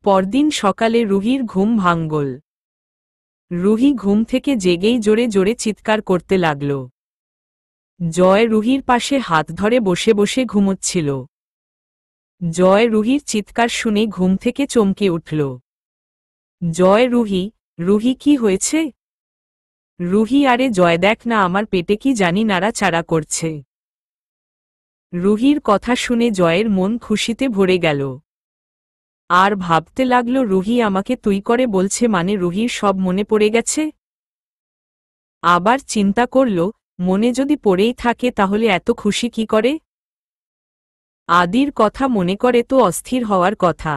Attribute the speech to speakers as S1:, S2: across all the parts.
S1: পরদিন সকালে রুহির ঘুম ভাঙল। রুহি ঘুম থেকে জেগেই জোরে জোরে চিৎকার করতে লাগল। জয় রুহির পাশে হাত ধরে বসে বসে ঘুমোচ্ছিল। জয় রুহির চিৎকার শুনে ঘুম থেকে চমকে উঠল। জয় রুহি, রুহি কি হয়েছে? রুহি আরে জয় দেখ না আমার পেটে কি জানি নাড়াচাড়া করছে। রুহির কথা শুনে জয়ের মন খুশিতে ভরে গেল। আর ভাবতে লাগল রুহি আমাকে তুই করে বলছে মানে রুহির সব মনে পড়ে গেছে। আবার চিন্তা করল মনে যদি পড়েই থাকে তাহলে এত খুশি কি করে? আদির কথা মনে করে তো অস্থির হওয়ার কথা।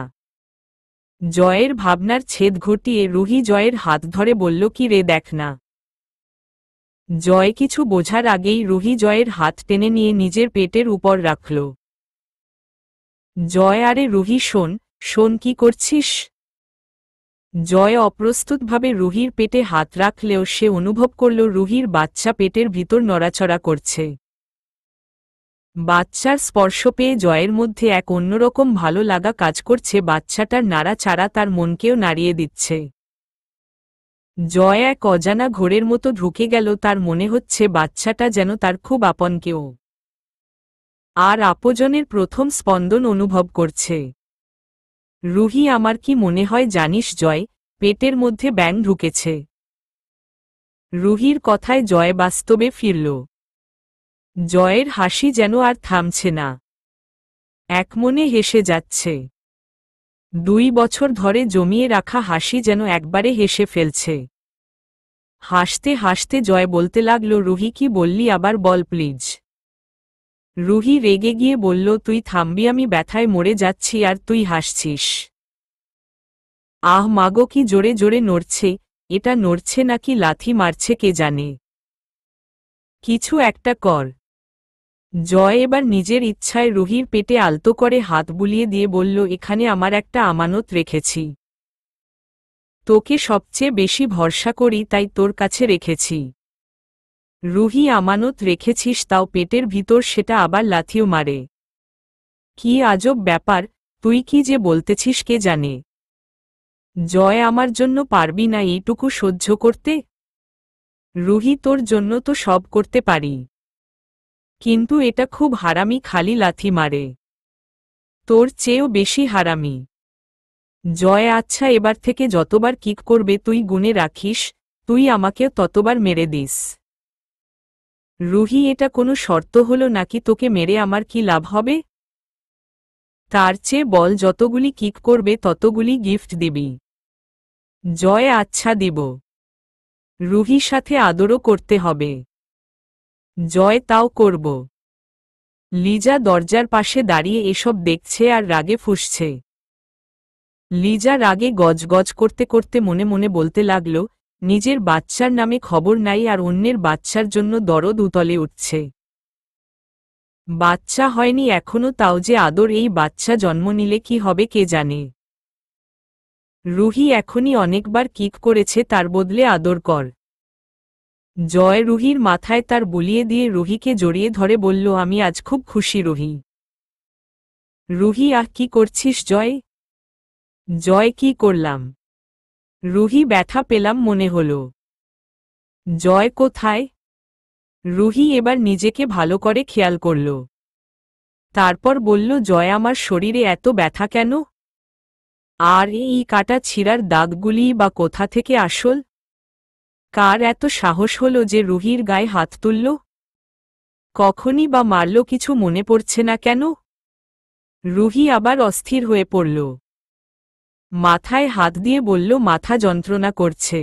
S1: জয়ের ভাবনার ছেদ ঘটিয়ে রুহি জয়ের হাত ধরে বলল কি রে দেখ না। জয় কিছু বোঝার আগেই রুহি জয়ের হাত টেনে নিয়ে নিজের পেটের উপর রাখল। জয় আরে রুহি শোন, শোন কি করছিস? জয় অপ্রস্তুতভাবে রুহির পেটে হাত রাখলেও সে অনুভব করল রুহির বাচ্চা পেটের ভিতর নড়াচড়া করছে। বাচ্চার স্পর্শ পেয়ে জয়ের মধ্যে এক অন্যরকম ভালো লাগা কাজ করছে। বাচ্চাটার নাড়াচাড়া তার মনকেও নাড়িয়ে দিচ্ছে। জয় এক অজানা ঘোরের মতো ঢুকে গেল। তার মনে হচ্ছে বাচ্চাটা যেন তার খুব আপন কেউ, আর আপনজনের প্রথম স্পন্দন অনুভব করছে। রুহি আমার কি মনে হয় জানিস জয়, পেটের মধ্যে ব্যাঙ ঢুকেছে। রুহির কথায় জয় বাস্তবে ফিরল। জয়ের হাসি যেন আর থামছে না, একমনে হেসে যাচ্ছে। 2 বছর ধরে জমিয়ে রাখা হাসি যেন একবারে হেসে ফেলছে। হাসতে হাসতে জয় বলতে লাগল রুহি কি বললি আবার বল প্লিজ। রুহি রেগে গিয়ে বলল তুই থামবি, আমি ব্যথায় মরে যাচ্ছি আর তুই হাসছিস। আহ মাগো কি জোরে জোরে নড়ছে, এটা নড়ছে নাকি লাথি মারছে কে জানে। কিছু একটা কর। জয় এবার নিজের ইচ্ছায় রুহির পেটে আলতো করে হাত বুলিয়ে দিয়ে বলল এখানে আমার একটা আমানত রেখেছি। তোকে সবচেয়ে বেশি ভরসা করি তাই তোর কাছে রেখেছি। রুহি আমানত রেখেছিস তাও পেটের ভিতর সেটা আবার লাথিও মারে। কি আজব ব্যাপার, তুই কি যে বলতেছিস কে জানে। জয় আমার জন্য পারবি না এইটুকু সহ্য করতে? রুহি তোর জন্য তো সব করতে পারি, কিন্তু এটা খুব হারামি, খালি লাথি মারে। তোর চেয়েও বেশি হারামি। জয় আচ্ছা এবার থেকে যতবার কিক করবে তুই গুনে রাখিস, তুই আমাকে ততবার মেরে দিস। রুহি এটা কোনো শর্ত হলো নাকি, তোকে মেরে আমার কি লাভ হবে? তার চেয়ে বল যতগুলি কিক করবে ততগুলি গিফট দিবি। জয় আচ্ছা দিব। রুহির সাথে আদরও করতে হবে। জয় তাও করব। লিজা দরজার পাশে দাঁড়িয়ে এসব দেখছে আর রাগে ফুঁসছে। লিজা রাগে গজগজ করতে করতে মনে মনে বলতে লাগল নিজের বাচ্চার নামে খবর নাই আর অন্যের বাচ্চার জন্য দরদ উতলে উঠছে। বাচ্চা হয়নি এখনো তাও যে আদর, এই বাচ্চা জন্ম নিলে কি হবে কে জানে। রুহি এখনই অনেকবার কিক করেছে, তার বদলে আদর কর। জয় রুহির মাথায় তার বুলিয়ে দিয়ে রুহিকে জড়িয়ে ধরে বলল আমি আজ খুব খুশি রুহি। রুহি আহ কি করছিস জয়? জয় কি করলাম? রুহি ব্যথা পেলাম মনে হল। জয় কোথায়? রুহি এবার নিজেকে ভালো করে খেয়াল করল। তারপর বলল জয় আমার শরীরে এত ব্যথা কেন? আর এই কাটা ছিঁড়ার দাগগুলি বা কোথা থেকে আসল? কার এত সাহস হলো যে রুহির গায়ে হাত তুলল? কখনই বা মারল কিছু মনে পড়ছে না কেন? রুহি আবার অস্থির হয়ে পড়ল। মাথায় হাত দিয়ে বলল মাথা যন্ত্রণা করছে।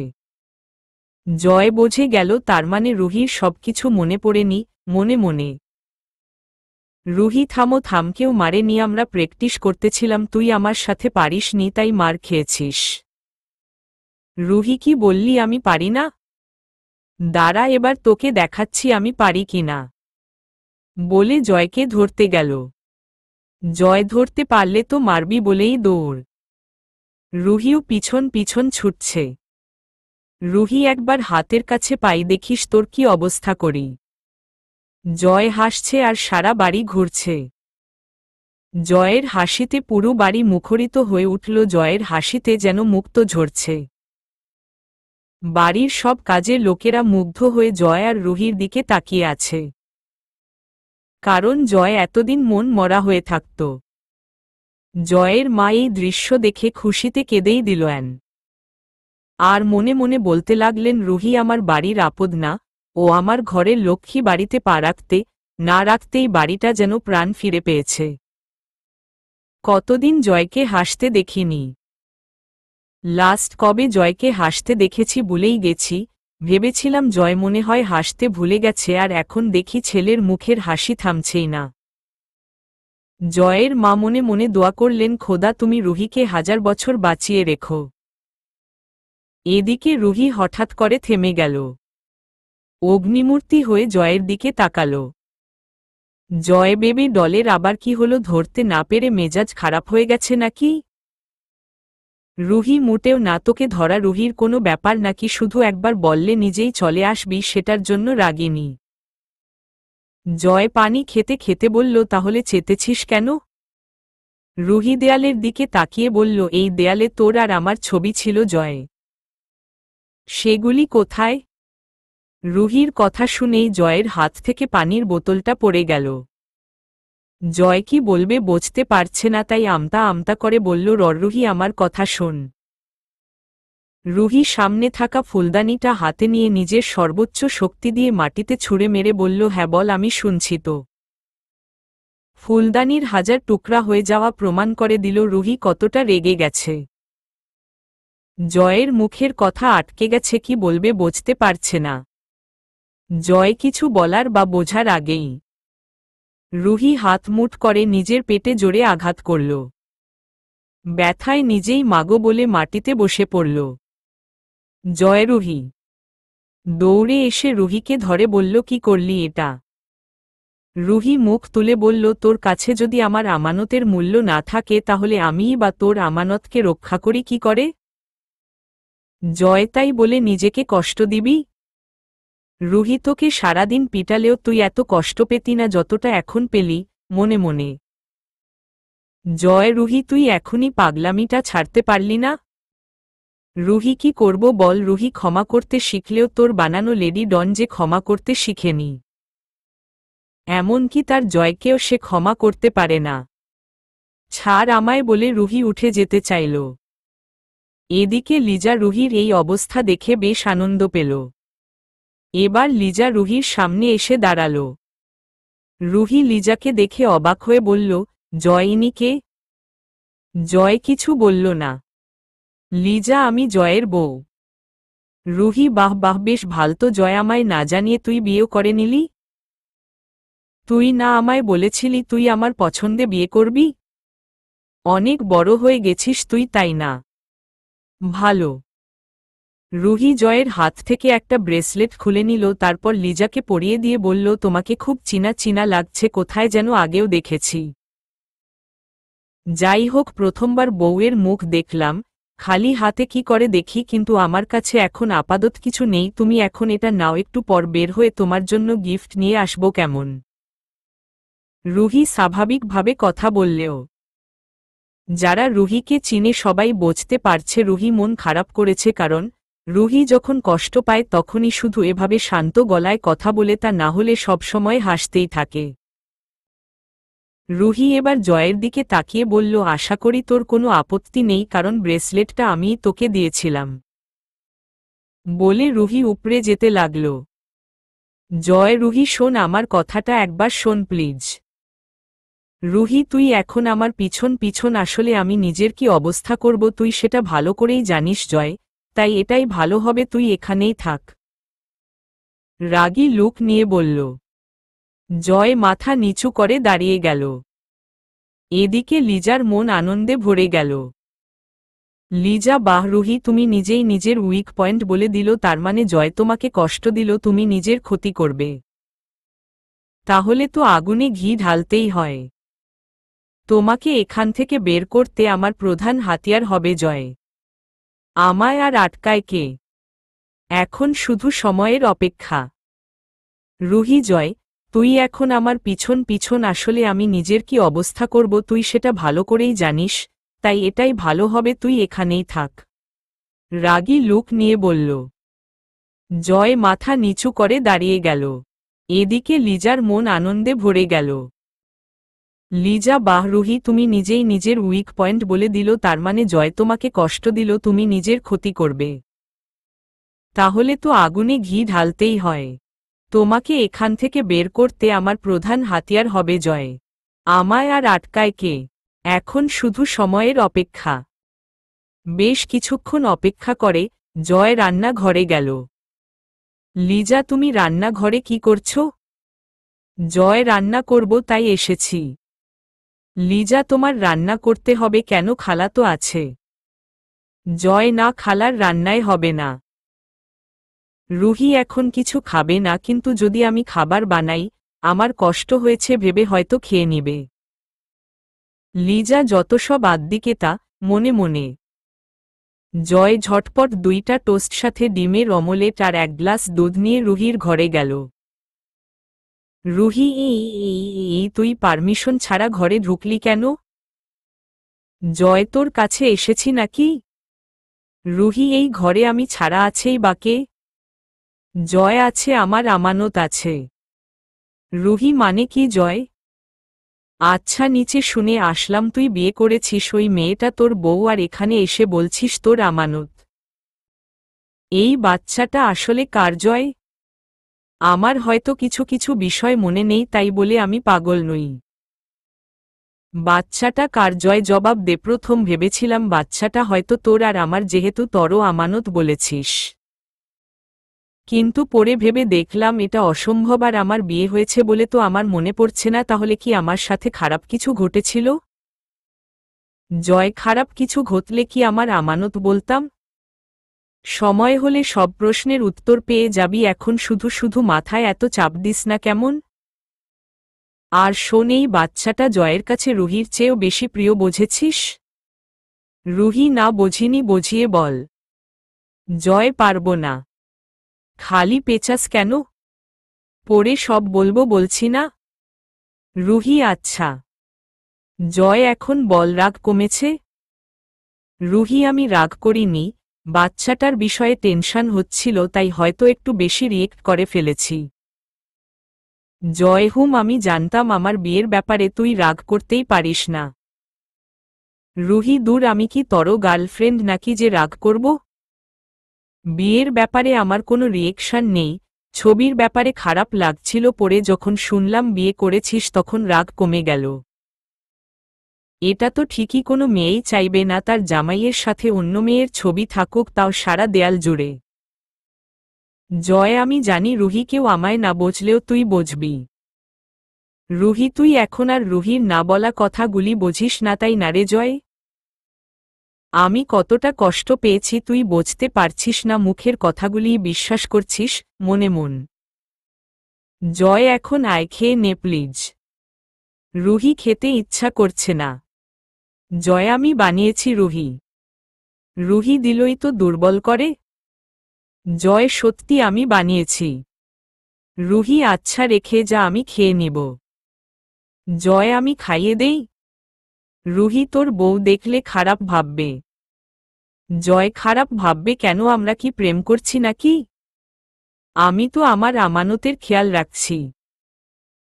S1: জয় বোঝে গেল তার মানে রুহির সবকিছু মনে পড়েনি। মনে মনে রুহি থামো থাম, কেউ মারেনি, আমরা প্র্যাকটিস করতেছিলাম, তুই আমার সাথে পারিস নি তাই মার খেয়েছিস। রুহি কি বললি আমি পারি না? দাঁড়া এবার তোকে দেখাচ্ছি আমি পারি কিনা। বলে জয়কে ধরতে গেল। জয় ধরতে পারলে তো মারবি বলেই দৌড়। রুহিও পিছন পিছন ছুটছে। রুহি একবার হাতের কাছে পাই, দেখিস তোর কি অবস্থা করি। জয় হাসছে আর সারা বাড়ি ঘুরছে। জয়ের হাসিতে পুরো বাড়ি মুখরিত হয়ে উঠল, জয়ের হাসিতে যেন মুক্ত ঝরছে। বাড়ির সব কাজের লোকেরা মুগ্ধ হয়ে জয় আর রুহির দিকে তাকিয়ে আছে, কারণ জয় এতদিন মন মরা হয়ে থাকত। জয়ের মা এই দৃশ্য দেখে খুশিতে কেঁদেই দিল আর মনে মনে বলতে লাগলেন, রুহি আমার বাড়ির আপদ না, ও আমার ঘরের লক্ষ্মী, বাড়িতে পা রাখতে না রাখতেই বাড়িটা যেন প্রাণ ফিরে পেয়েছে। কতদিন জয়কে হাসতে দেখিনি। লাস্ট কবে জয়কে হাসতে দেখেছি ভুলেই গেছি। ভেবেছিলাম জয় মনে হয় হাসতে ভুলে গেছে, আর এখন দেখি ছেলের মুখের হাসি থামছেই না। জয়ের মা মনে মনে দোয়া করলেন, খোদা তুমি রুহিকে 1000 বছর বাঁচিয়ে রেখো। এদিকে রুহি হঠাৎ করে থেমে গেল, অগ্নিমূর্তি হয়ে জয়ের দিকে তাকাল। জয় বেবি ডলের আবার কি হলো? ধরতে না পেরে মেজাজ খারাপ হয়ে গেছে নাকি? রুহি মোটেও না, তোকে ধরা রুহির কোনো ব্যাপার নাকি? শুধু একবার বললে নিজেই চলে আসবি, সেটার জন্য রাগিনি। জয় পানি খেতে খেতে বলল, তাহলে চেতেছিস কেন? রুহি দেয়ালের দিকে তাকিয়ে বলল, এই দেয়ালে তোর আর আমার ছবি ছিল জয়। সেগুলি কোথায়? রুহির কথা শুনেই জয়ের হাত থেকে পানির বোতলটা পড়ে গেল। জয় কি বলবে বুঝতে পারছে না, তাই আমতা আমতা করে বলল, রুহি আমার কথা শোন। রুহি সামনে থাকা ফুলদানিটা হাতে নিয়ে নিজের সর্বোচ্চ শক্তি দিয়ে মাটিতে ছুঁড়ে মেরে বলল, হ্যাঁ বল, আমি শুনছি তো। ফুলদানির 1000 টুকরা হয়ে যাওয়া প্রমাণ করে দিল রুহি কতটা রেগে গেছে। জয়ের মুখের কথা আটকে গেছে, কি বলবে বুঝতে পারছে না। জয় কিছু বলার বা বোঝার আগেই রুহি হাত মুঠ করে নিজের পেটে জোরে আঘাত করল। ব্যথায় নিজেই মাগো বলে মাটিতে বসে পড়ল। জয় রুহি দৌড়ে এসে রুহিকে ধরে বলল, কি করলি এটা? রুহি মুখ তুলে বলল, তোর কাছে যদি আমার আমানতের মূল্য না থাকে তাহলে আমিই বা তোর আমানতকে রক্ষা করি কি করে? জয় তাই বলে নিজেকে কষ্ট দিবি? রুহি তোকে সারাদিন পিটালেও তুই এত কষ্ট পেতি না যতটা এখন পেলি মনে মনে। জয় রুহি তুই এখনই পাগলামিটা ছাড়তে পারলি না? রুহি কি করব বল? রুহি ক্ষমা করতে শিখলেও তোর বানানো লেডি ডন যে ক্ষমা করতে শিখেনি, এমনকি তার জয়কেও সে ক্ষমা করতে পারে না। ছাড় আমায় বলে রুহি উঠে যেতে চাইল। এদিকে লিজা রুহির এই অবস্থা দেখে বেশ আনন্দ পেল। এবার লিজা রুহির সামনে এসে দাঁড়াল। রুহি লিজাকে দেখে অবাক হয়ে বলল, জয় ইনি কে? জয় কিছু বলল না। লিজা, আমি জয়ের বউ। রুহি, বাহ বাহ, বেশ ভালতো। জয়, আমায় না জানিয়ে তুই বিয়ে করে নিলি? তুই না আমায় বলেছিলি তুই আমার পছন্দে বিয়ে করবি? অনেক বড় হয়ে গেছিস তুই, তাই না? ভালো। রুহি জয়ের হাত থেকে একটা ব্রেসলেট খুলে নিল, তারপর লিজাকে পরিয়ে দিয়ে বলল, তোমাকে খুব চিনা চিনা লাগছে, কোথায় যেন আগেও দেখেছি। যাই হোক, প্রথমবার বউয়ের মুখ দেখলাম, খালি হাতে কি করে দেখি, কিন্তু আমার কাছে এখন আপাতত কিছু নেই, তুমি এখন এটা নাও, একটু পর বের হয়ে তোমার জন্য গিফট নিয়ে আসবো কেমন? রুহি স্বাভাবিকভাবে কথা বললেও যারা রুহিকে চিনে সবাই বুঝতে পারছে রুহি মন খারাপ করেছে, কারণ রুহি যখন কষ্ট পায় তখনই শুধু এভাবে শান্ত গলায় কথা বলে, তা না হলে সবসময় হাসতেই থাকে। রুহি এবার জয়ের দিকে তাকিয়ে বলল, আশা করি তোর কোনো আপত্তি নেই, কারণ ব্রেসলেটটা আমিই তোকে দিয়েছিলাম। বলে রুহি উপরে যেতে লাগল। জয়, রুহি শোন, আমার কথাটা একবার শোন প্লিজ। রুহি, তুই এখন আমার পিছন পিছন আসলে আমি নিজের কি অবস্থা করব তুই সেটা ভালো করেই জানিস জয়, তাই এটাই ভালো হবে তুই এখানেই থাক। রাগী লুক নিয়ে বলল। জয় মাথা নিচু করে দাঁড়িয়ে গেল। এদিকে লিজার মন আনন্দে ভরে গেল। লিজা, বাহ রুহি, তুমি নিজেই নিজের উইক পয়েন্ট বলে দিল, তার মানে জয় তোমাকে কষ্ট দিল, তুমি নিজের ক্ষতি করবে। তাহলে তো আগুনে ঘি ঢালতেই হয়। তোমাকে এখান থেকে বের করতে আমার প্রধান হাতিয়ার হবে জয়। আমায় আর আটকায় কে? এখন শুধু সময়ের অপেক্ষা। রুহি, জয় তুই এখন আমার পিছন পিছন আসলে আমি নিজের কি অবস্থা করব তুই সেটা ভালো করেই জানিস, তাই এটাই ভালো হবে তুই এখানেই থাক। রাগী লুক নিয়ে বলল। জয় মাথা নিচু করে দাঁড়িয়ে গেল। এদিকে লিজার মন আনন্দে ভরে গেল। লিজা, বাহ রুহি, তুমি নিজেই নিজের উইক পয়েন্ট বলে দিল। তার মানে জয় তোমাকে কষ্ট দিল, তুমি নিজের ক্ষতি করবে। তাহলে তো আগুনে ঘি ঢালতেই হয়। তোমাকে এখান থেকে বের করতে আমার প্রধান হাতিয়ার হবে জয়। আমায় আর আটকায় কে? এখন শুধু সময়ের অপেক্ষা। বেশ কিছুক্ষণ অপেক্ষা করে জয় রান্নাঘরে গেল। লিজা, তুমি রান্নাঘরে কি করছো? জয়, রান্না করব তাই এসেছি। লিজা, তোমার রান্না করতে হবে কেন? খালা তো আছে। জয়, না, খালার রান্নায় হবে না। রুহি এখন কিছু খাবে না, কিন্তু যদি আমি খাবার বানাই, আমার কষ্ট হয়েছে ভেবে হয়তো খেয়ে নিবে। লিজা যত সব আদ্দিকেতা, মনে মনে। জয় ঝটপট 2টা টোস্ট সাথে ডিমের অমলেট আর 1 গ্লাস দুধ নিয়ে রুহির ঘরে গেল। রুহি, তুই পারমিশন ছাড়া ঘরে ঢুকলি কেন? জয়, তোর কাছে এসেছি নাকি? রুহি, এই ঘরে আমি ছাড়া আছেই বাকে। জয়, আছে, আমার আমানত আছে। রুহি, মানে কি জয়? আচ্ছা, নিচে শুনে আসলাম তুই বিয়ে করেছিস, ওই মেয়েটা তোর বউ, আর এখানে এসে বলছিস তোর আমানত। এই বাচ্চাটা আসলে কার জয়? আমার হয়তো কিছু কিছু বিষয় মনে নেই, তাই বলে আমি পাগল নই। বাচ্চাটা কার জয়? জবাব দে। প্রথম ভেবেছিলাম বাচ্চাটা হয়তো তোর আর আমার, যেহেতু তোরও আমানত বলেছিস। কিন্তু পরে ভেবে দেখলাম এটা অসম্ভব, আর আমার বিয়ে হয়েছে বলে তো আমার মনে পড়ছে না। তাহলে কি আমার সাথে খারাপ কিছু ঘটেছিল? জয়, খারাপ কিছু ঘটলে কি আমার আমানত বলতাম? সময় হলে সব প্রশ্নের উত্তর পেয়ে যাবি, এখন শুধু শুধু মাথায় এত চাপ দিস না কেমন? আর শোন, এই বাচ্চাটা জয়ের কাছে রুহির চেয়েও বেশি প্রিয়, বুঝেছিস? রুহি, না বুঝিনি, বুঝিয়ে বল। জয়, পারব না। খালি পেঁচাস কেন? পরে সব বলবো বলছি না। রুহি, আচ্ছা। জয়, এখন বল, রাগ কমেছে? রুহি, আমি রাগ করিনি, বাচ্চাটার বিষয়ে টেনশন হচ্ছিল, তাই হয়তো একটু বেশি রিয়েক্ট করে ফেলেছি। জয়, আমি জানতাম আমার বিয়ের ব্যাপারে তুই রাগ করতেই পারিস না। রুহি, দূর, আমি কি তোর গার্লফ্রেন্ড নাকি যে রাগ করব? বিয়ের ব্যাপারে আমার কোনো রিয়েকশন নেই, ছবির ব্যাপারে খারাপ লাগছিল, পরে যখন শুনলাম বিয়ে করেছিস তখন রাগ কমে গেল। এটা তো ঠিকই, কোনো মেয়েই চাইবে না তার জামাইয়ের সাথে অন্য মেয়ের ছবি থাকুক, তাও সারা দেয়াল জুড়ে। জয়, আমি জানি রুহি, কেউ আমায় না বুঝলেও তুই বুঝবি। রুহি, তুই এখন আর রুহির না বলা কথাগুলি বুঝিস না, তাই না রে জয়? আমি কতটা কষ্ট পেয়েছি তুই বুঝতে পারছিস না, মুখের কথাগুলি বিশ্বাস করছিস মনে মন। জয়, এখন আয়, খেয়ে নে প্লিজ। রুহি, খেতে ইচ্ছা করছে না। জয়, আমি বানিয়েছি রুহি। রুহি, দিলই তো দুর্বল করে। জয়, সত্যি আমি বানিয়েছি। রুহি, আচ্ছা রেখে যা, আমি খেয়ে নিব। জয়, আমি খাইয়ে দেই? রুহি, তোর বউ দেখলে খারাপ ভাববে। জয়, খারাপ ভাববে কেন? আমরা কি প্রেম করছি নাকি? আমি তো আমার আমানতের খেয়াল রাখছি।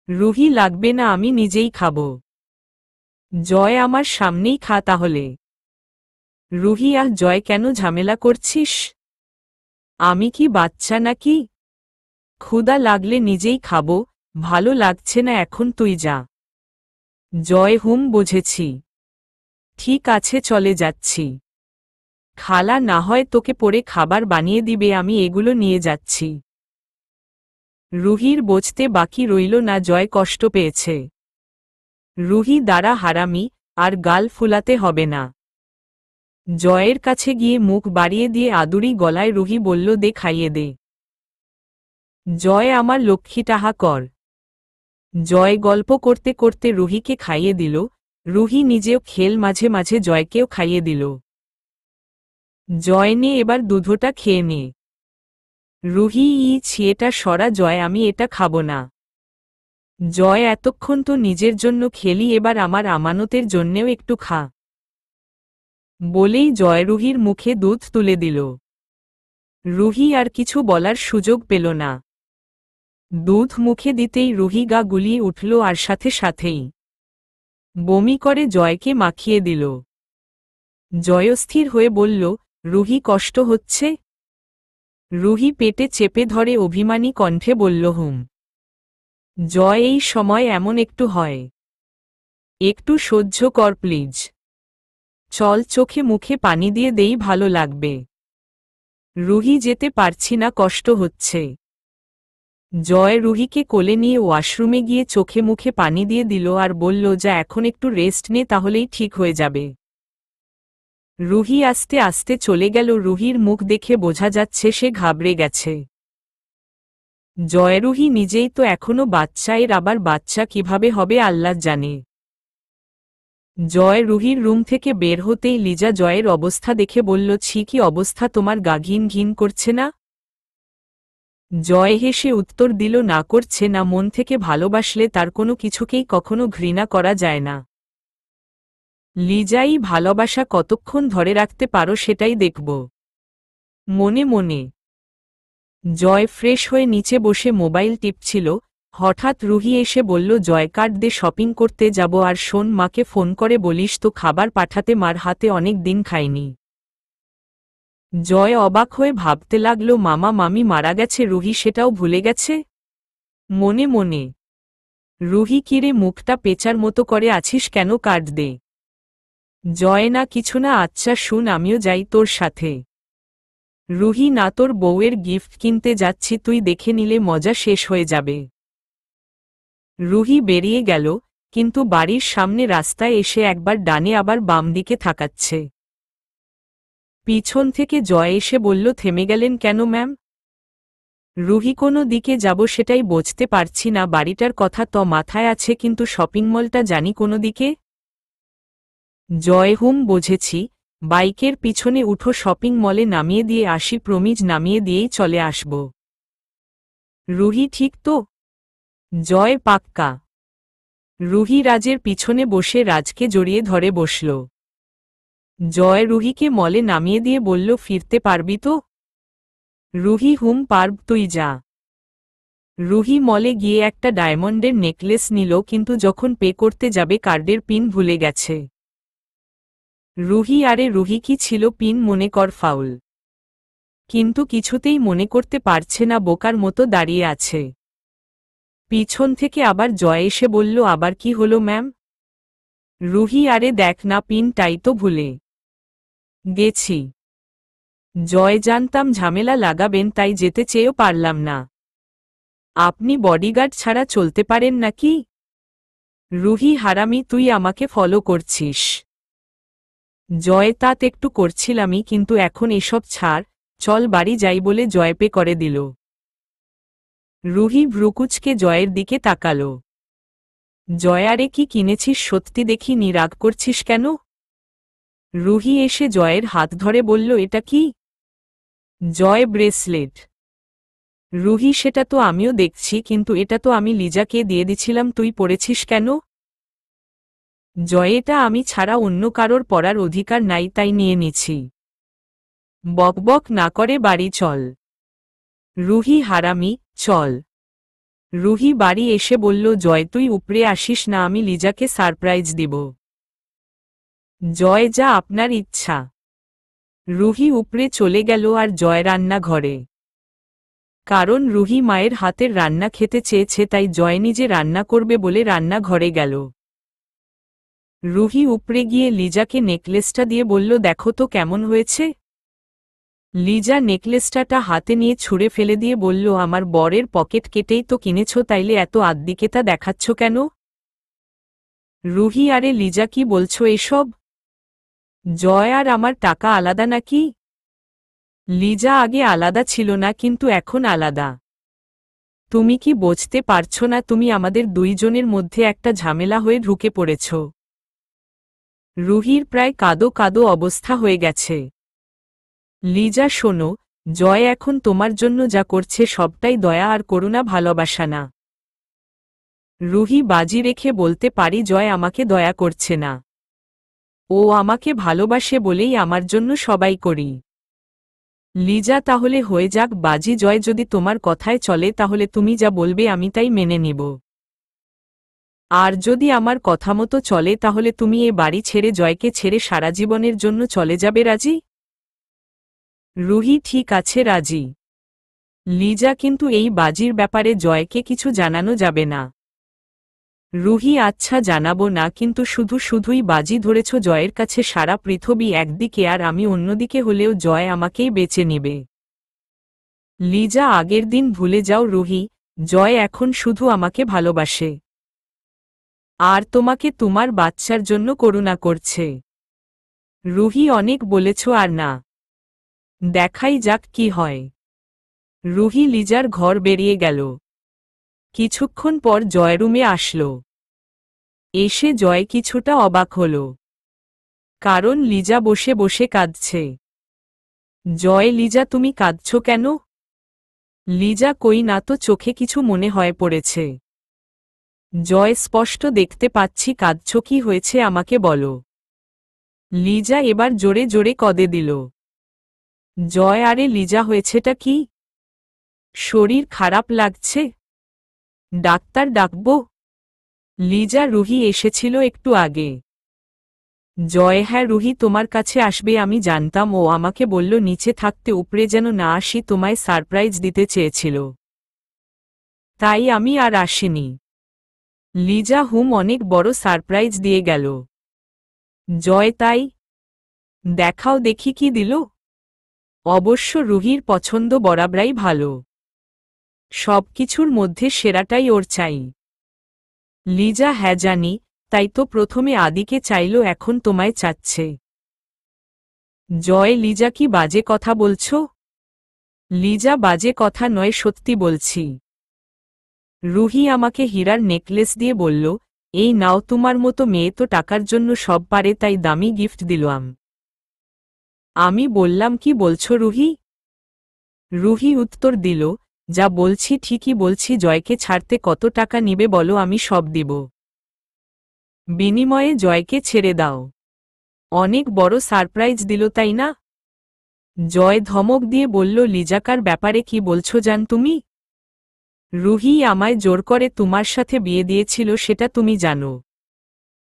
S1: রুহি, লাগবে না, আমি নিজেই খাব। জয়, আমার সামনেই খা তাহলে। রুহি, জয়, কেন ঝামেলা করছিস? আমি কি বাচ্চা নাকি? ক্ষুধা লাগলে নিজেই খাব, ভালো লাগছে না এখন, তুই যা। জয়, বুঝেছি। ঠিক আছে, চলে যাচ্ছি। খালা না হয় তোকে পরে খাবার বানিয়ে দিবে, আমি এগুলো নিয়ে যাচ্ছি। রুহির বুঝতে বাকি রইল না জয় কষ্ট পেয়েছে। রুহি, দাঁড়া হারামি, আর গাল ফুলাতে হবে না। জয়ের কাছে গিয়ে মুখ বাড়িয়ে দিয়ে আদুরি গলায় রুহি বলল, দে, খাইয়ে দে। জয়, আমার লক্ষ্মীটাহা কর। জয় গল্প করতে করতে রুহিকে খাইয়ে দিল, রুহি নিজেও খেল মাঝে মাঝে জয়কেও খাইয়ে দিল। জয়, নে এবার দুধটা খেয়ে নে। রুহি, ছিয়েটা সরা। জয়, আমি এটা খাব না। জয়, এতক্ষণ তো নিজের জন্য খেলি, এবার আমার আমানতের জন্যেও একটু খা। বলেই জয় রুহির মুখে দুধ তুলে দিল। রুহি আর কিছু বলার সুযোগ পেল না। দুধ মুখে দিতেই রুহি গা গুলিয়ে উঠল আর সাথে সাথেই বমি করে জয়কে মাখিয়ে দিল। জয় অস্থির হয়ে বলল, রুহি কষ্ট হচ্ছে? রুহি পেটে চেপে ধরে অভিমানী কণ্ঠে বলল, হুম। জয়, এই সময় এমন একটু হয়, একটু সহ্য কর প্লিজ। চল, চোখে মুখে পানি দিয়ে দেই, ভালো লাগবে। রুহি, যেতে পারছি না, কষ্ট হচ্ছে। জয় রুহিকে কোলে নিয়ে ওয়াশরুমে গিয়ে চোখে মুখে পানি দিয়ে দিল আর বলল, যা এখন একটু রেস্ট নে, তাহলেই ঠিক হয়ে যাবে। রুহি আস্তে আস্তে চলে গেল। রুহির মুখ দেখে বোঝা যাচ্ছে সে ঘাবড়ে গেছে। জয়, রুহি নিজেই তো এখনো বাচ্চা, এর আবার বাচ্চা কিভাবে হবে আল্লাহ জানে। জয় রুহির রুম থেকে বের হতেই লিজা জয়ের অবস্থা দেখে বলল, ছি, কি অবস্থা তোমার, গা ঘিন ঘিন করছে না? জয় হেসে উত্তর দিল, না, করছে না। মন থেকে ভালোবাসলে তার কোনো কিছুকেই কখনো ঘৃণা করা যায় না। লিজাই, ভালোবাসা কতক্ষণ ধরে রাখতে পারো সেটাই দেখব। মনে মনে জয় ফ্রেশ হয়ে নিচে বসে মোবাইল টিপছিল। হঠাৎ রুহি এসে বলল, জয়, কার্ড দে, শপিং করতে যাব। আর শোন, মাকে ফোন করে বলিস তো খাবার পাঠাতে, মার হাতে অনেক দিন খাইনি। জয় অবাক হয়ে ভাবতে লাগল, মামা মামি মারা গেছে, রুহি সেটাও ভুলে গেছে। মনে মনে রুহি, কিরে মুখটা পেঁচার মতো করে আছিস কেন, কার্ড দে। জয়, না কিছু না, আচ্ছা শুন, আমিও যাই তোর সাথে। রুহি, না, তোর বউয়ের গিফট কিনতে যাচ্ছি, তুই দেখে নিলে মজা শেষ হয়ে যাবে। রুহি বেরিয়ে গেল, কিন্তু বাড়ির সামনে রাস্তায় এসে একবার ডানে আবার বাম দিকে তাকাচ্ছে। পিছন থেকে জয় এসে বলল, থেমে গেলেন কেন ম্যাম? রুহি, কোনো দিকে যাব সেটাই বুঝতে পারছি না, বাড়িটার কথা তো মাথায় আছে, কিন্তু শপিং মলটা জানি কোনো দিকে। জয়, হুম বুঝেছি, বাইকের পিছনে উঠো, শপিং মলে নামিয়ে দিয়ে আসি, প্রমিজ নামিয়ে দিয়েই চলে আসব। রুহি, ঠিক তো? জয়, পাক্কা। রুহি রাজের পিছনে বসে রাজকে জড়িয়ে ধরে বসল। জয় রুহিকে মলে নামিয়ে দিয়ে বলল, ফিরতে পারবি তো? রুহি, হুম পারব, তুই যা। রুহি মলে গিয়ে একটা ডায়মন্ডের নেকলেস নিল, কিন্তু যখন পে করতে যাবে কার্ডের পিন ভুলে গেছে। রুহি, আরে রুহি, কি ছিল পিন, মনে কর ফাউল। কিন্তু কিছুতেই মনে করতে পারছে না, বোকার মতো দাঁড়িয়ে আছে। পিছন থেকে আবার জয় এসে বলল, আবার কি হলো ম্যাম? রুহি, আরে দেখ না, পিনটাই তো ভুলে গেছি। জয়, জানতাম ঝামেলা লাগাবেন, তাই যেতে চেয়েও পারলাম না। আপনি বডিগার্ড ছাড়া চলতে পারেন নাকি? রুহি, হারামি, তুই আমাকে ফলো করছিস। জয়, তাত একটু করছিলামই, কিন্তু এখন এসব ছাড়, চল বাড়ি যাই বলে জয় পে করে দিল। রুহি ভ্রুকুচকে জয়ের দিকে তাকাল। জয়, আরে কি কিনেছিস সত্যি দেখিনি, রাগ করছিস কেন? রুহি এসে জয়ের হাত ধরে বলল, এটা কি? জয়, ব্রেসলেট। রুহি, সেটা তো আমিও দেখছি, কিন্তু এটা তো আমি লিজাকে দিয়ে দিছিলাম, তুই পড়েছিস কেন? জয়, এটা আমি ছাড়া অন্য কারোর পরার অধিকার নাই, তাই নিয়ে নিছি। বকবক না করে বাড়ি চল। রুহি, হারামি, চল। রুহি বাড়ি এসে বলল, জয়, তুই উপরে আসিস না, আমি লিজাকে সারপ্রাইজ দিব। জয়, যা আপনার ইচ্ছা। রুহি উপরে চলে গেল আর জয় রান্না ঘরে। কারণ রুহি মায়ের হাতের রান্না খেতে চেয়েছে, তাই জয় নিজে রান্না করবে বলে রান্না ঘরে গেল। রুহি উপরে গিয়ে লিজাকে নেকলেসটা দিয়ে বলল, দেখো তো কেমন হয়েছে। লিজা নেকলেসটা হাতে নিয়ে ছুঁড়ে ফেলে দিয়ে বলল, আমার বরের পকেট কেটেই তো কিনেছ, তাইলে এত আদ্দিকেতা দেখাচ্ছ কেন? রুহি, আরে লিজা, কি বলছো এসব? জয়, আর আমার টাকা আলাদা নাকি? লিজা, আগে আলাদা ছিল না, কিন্তু এখন আলাদা। তুমি কি বুঝতে পারছো না, তুমি আমাদের দুইজনের মধ্যে একটা ঝামেলা হয়ে ঢুকে পড়েছ। রুহির প্রায় কাঁদো কাঁদো অবস্থা হয়ে গেছে। লিজা, শোনো, জয় এখন তোমার জন্য যা করছে সবটাই দয়া আর করুণা, ভালোবাসা না। রুহি বাজি রেখে বলতে পারি জয় আমাকে দয়া করছে না। ও আমাকে ভালোবাসে বলেই আমার জন্য সবাই করি। লিজা তাহলে হয়ে যাক বাজি জয় যদি তোমার কথায় চলে তাহলে তুমি যা বলবে আমি তাই মেনে নিব। আর যদি আমার কথা মতো চলে তাহলে তুমি এ বাড়ি ছেড়ে জয়কে ছেড়ে সারা জীবনের জন্য চলে যাবে রাজি? রুহি ঠিক আছে রাজি। লিজা কিন্তু এই বাজির ব্যাপারে জয়কে কিছু জানানো যাবে না। রুহি আচ্ছা জানাবো না, কিন্তু শুধুই বাজি ধরেছ জয়ের কাছে সারা পৃথিবী একদিকে আর আমি অন্যদিকে হলেও জয় আমাকেই বেছে নেবে। লিজা আগের দিন ভুলে যাও রুহি, জয় এখন শুধু আমাকে ভালোবাসে আর তোমাকে তোমার বাচ্চার জন্য করুণা করছে। রুহি অনেক বলেছ আর না, দেখাই যাক কি হয়। রুহি লিজার ঘর বেরিয়ে গেল। কিছুক্ষণ পর জয় রুমে আসল। এসে জয় কিছুটা অবাক হল, কারণ লিজা বসে বসে কাঁদছে। জয় লিজা তুমি কাঁদছ কেন? লিজা কই না তো, চোখে কিছু মনে হয় পড়েছে। জয় স্পষ্ট দেখতে পাচ্ছি কাঁদছ, কি হয়েছে আমাকে বলো। লিজা এবার জোরে জোরে কঁদে দিল। জয় আরে লিজা হয়েছেটা কি? শরীর খারাপ লাগছে? ডাক্তার ডাকবো? লিজা রুহি এসেছিল একটু আগে। জয় হ্যাঁ রুহি তোমার কাছে আসবে আমি জানতাম, ও আমাকে বলল নিচে থাকতে উপরে যেন না আসি, তোমায় সারপ্রাইজ দিতে চেয়েছিল, তাই আমি আর আসিনি। লিজা অনেক বড় সারপ্রাইজ দিয়ে গেল। জয় তাই? দেখাও দেখি কি দিল। অবশ্য রুহির পছন্দ বরাবরই ভালো, সবকিছুর মধ্যে সেরাটাই ওর চাই। লিজা হ্যাঁ জানি, তাই তো প্রথমে আদিকে চাইল, এখন তোমায় চাচ্ছে। জয় লিজা কি বাজে কথা বলছো? লিজা বাজে কথা নয়, সত্যি বলছি। রুহি আমাকে হীরার নেকলেস দিয়ে বলল, এই নাও, তোমার মতো মেয়ে তো টাকার জন্য সব পারে, তাই দামি গিফট দিলাম। আমি বললাম কি বলছো রুহি? রুহি উত্তর দিল, যা বলছি ঠিকই বলছি, জয়কে ছাড়তে কত টাকা নিবে বলো, আমি সব দিব। বিনিময়ে জয়কে ছেড়ে দাও। অনেক বড় সারপ্রাইজ দিল তাই না? জয় ধমক দিয়ে বলল, লিজাকার ব্যাপারে কি বলছো জান তুমি? রুহি আমায় জোর করে তোমার সাথে বিয়ে দিয়েছিল, সেটা তুমি জানো,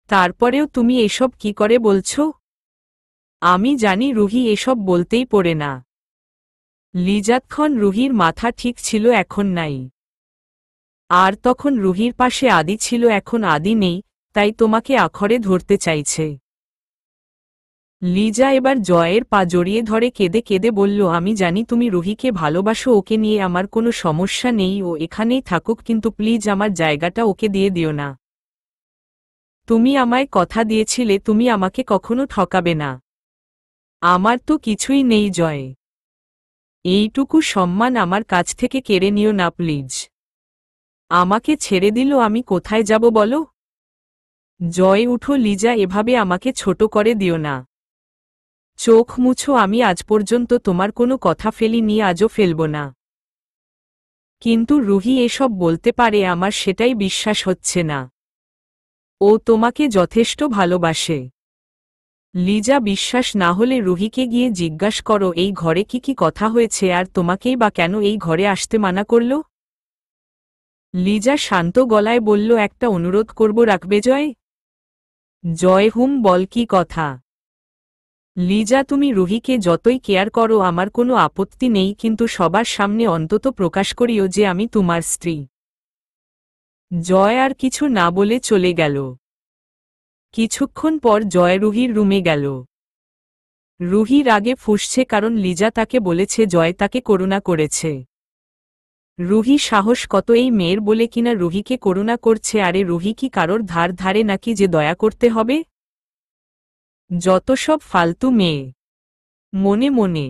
S1: তারপরেও তুমি এসব কি করে বলছো? আমি জানি রুহি এসব বলতেই পড়ে না। লিজাতক্ষণ রুহির মাথা ঠিক ছিল, এখন নাই। আর তখন রুহির পাশে আদি ছিল, এখন আদি নেই, তাই তোমাকে আখড়ে ধরতে চাইছে। লিজা এবার জয়ের পা জড়িয়ে ধরে কেঁদে কেঁদে বলল, আমি জানি তুমি রুহিকে ভালোবাসো, ওকে নিয়ে আমার কোনো সমস্যা নেই, ও এখানেই থাকুক, কিন্তু প্লিজ আমার জায়গাটা ওকে দিয়ে দিও না। তুমি আমায় কথা দিয়েছিলে তুমি আমাকে কখনো ঠকাবে না। আমার তো কিছুই নেই জয়, এইটুকু সম্মান আমার কাছ থেকে কেড়ে নিও না প্লিজ। আমাকে ছেড়ে দিল, আমি কোথায় যাব বলো? জয় উঠো লিজা, এভাবে আমাকে ছোট করে দিও না। চোখ মুছো, আমি আজ পর্যন্ত তোমার কোনো কথা ফেলিনি, আজও ফেলব না। কিন্তু রুহি এসব বলতে পারে, আমার সেটাই বিশ্বাস হচ্ছে না। ও তোমাকে যথেষ্ট ভালোবাসে। লিজা বিশ্বাস না হলে রুহিকে গিয়ে জিজ্ঞাস করো এই ঘরে কি কি কথা হয়েছে, আর তোমাকেই বা কেন এই ঘরে আসতে মানা করল। লিজা শান্ত গলায় বলল, একটা অনুরোধ করব, রাখবে জয়? জয় বল কি কথা? লিজা তুমি রুহিকে যতই কেয়ার করো আমার কোনো আপত্তি নেই, কিন্তু সবার সামনে অন্তত প্রকাশ করিও যে আমি তোমার স্ত্রী। জয় আর কিছু না বলে চলে গেল। কিছুক্ষণ পর জয় রুহির রুমে গেল। রুহি রাগে ফুঁসছে, কারণ লিজা তাকে বলেছে জয় তাকে করুণা করেছে। রুহি সাহস কত এই মেয়ের বলে কিনা রুহিকে করুণা করছে, আরে রুহি কি কারোর ধার ধারে নাকি যে দয়া করতে হবে? যত সব ফালতু মেয়ে। মনে মনে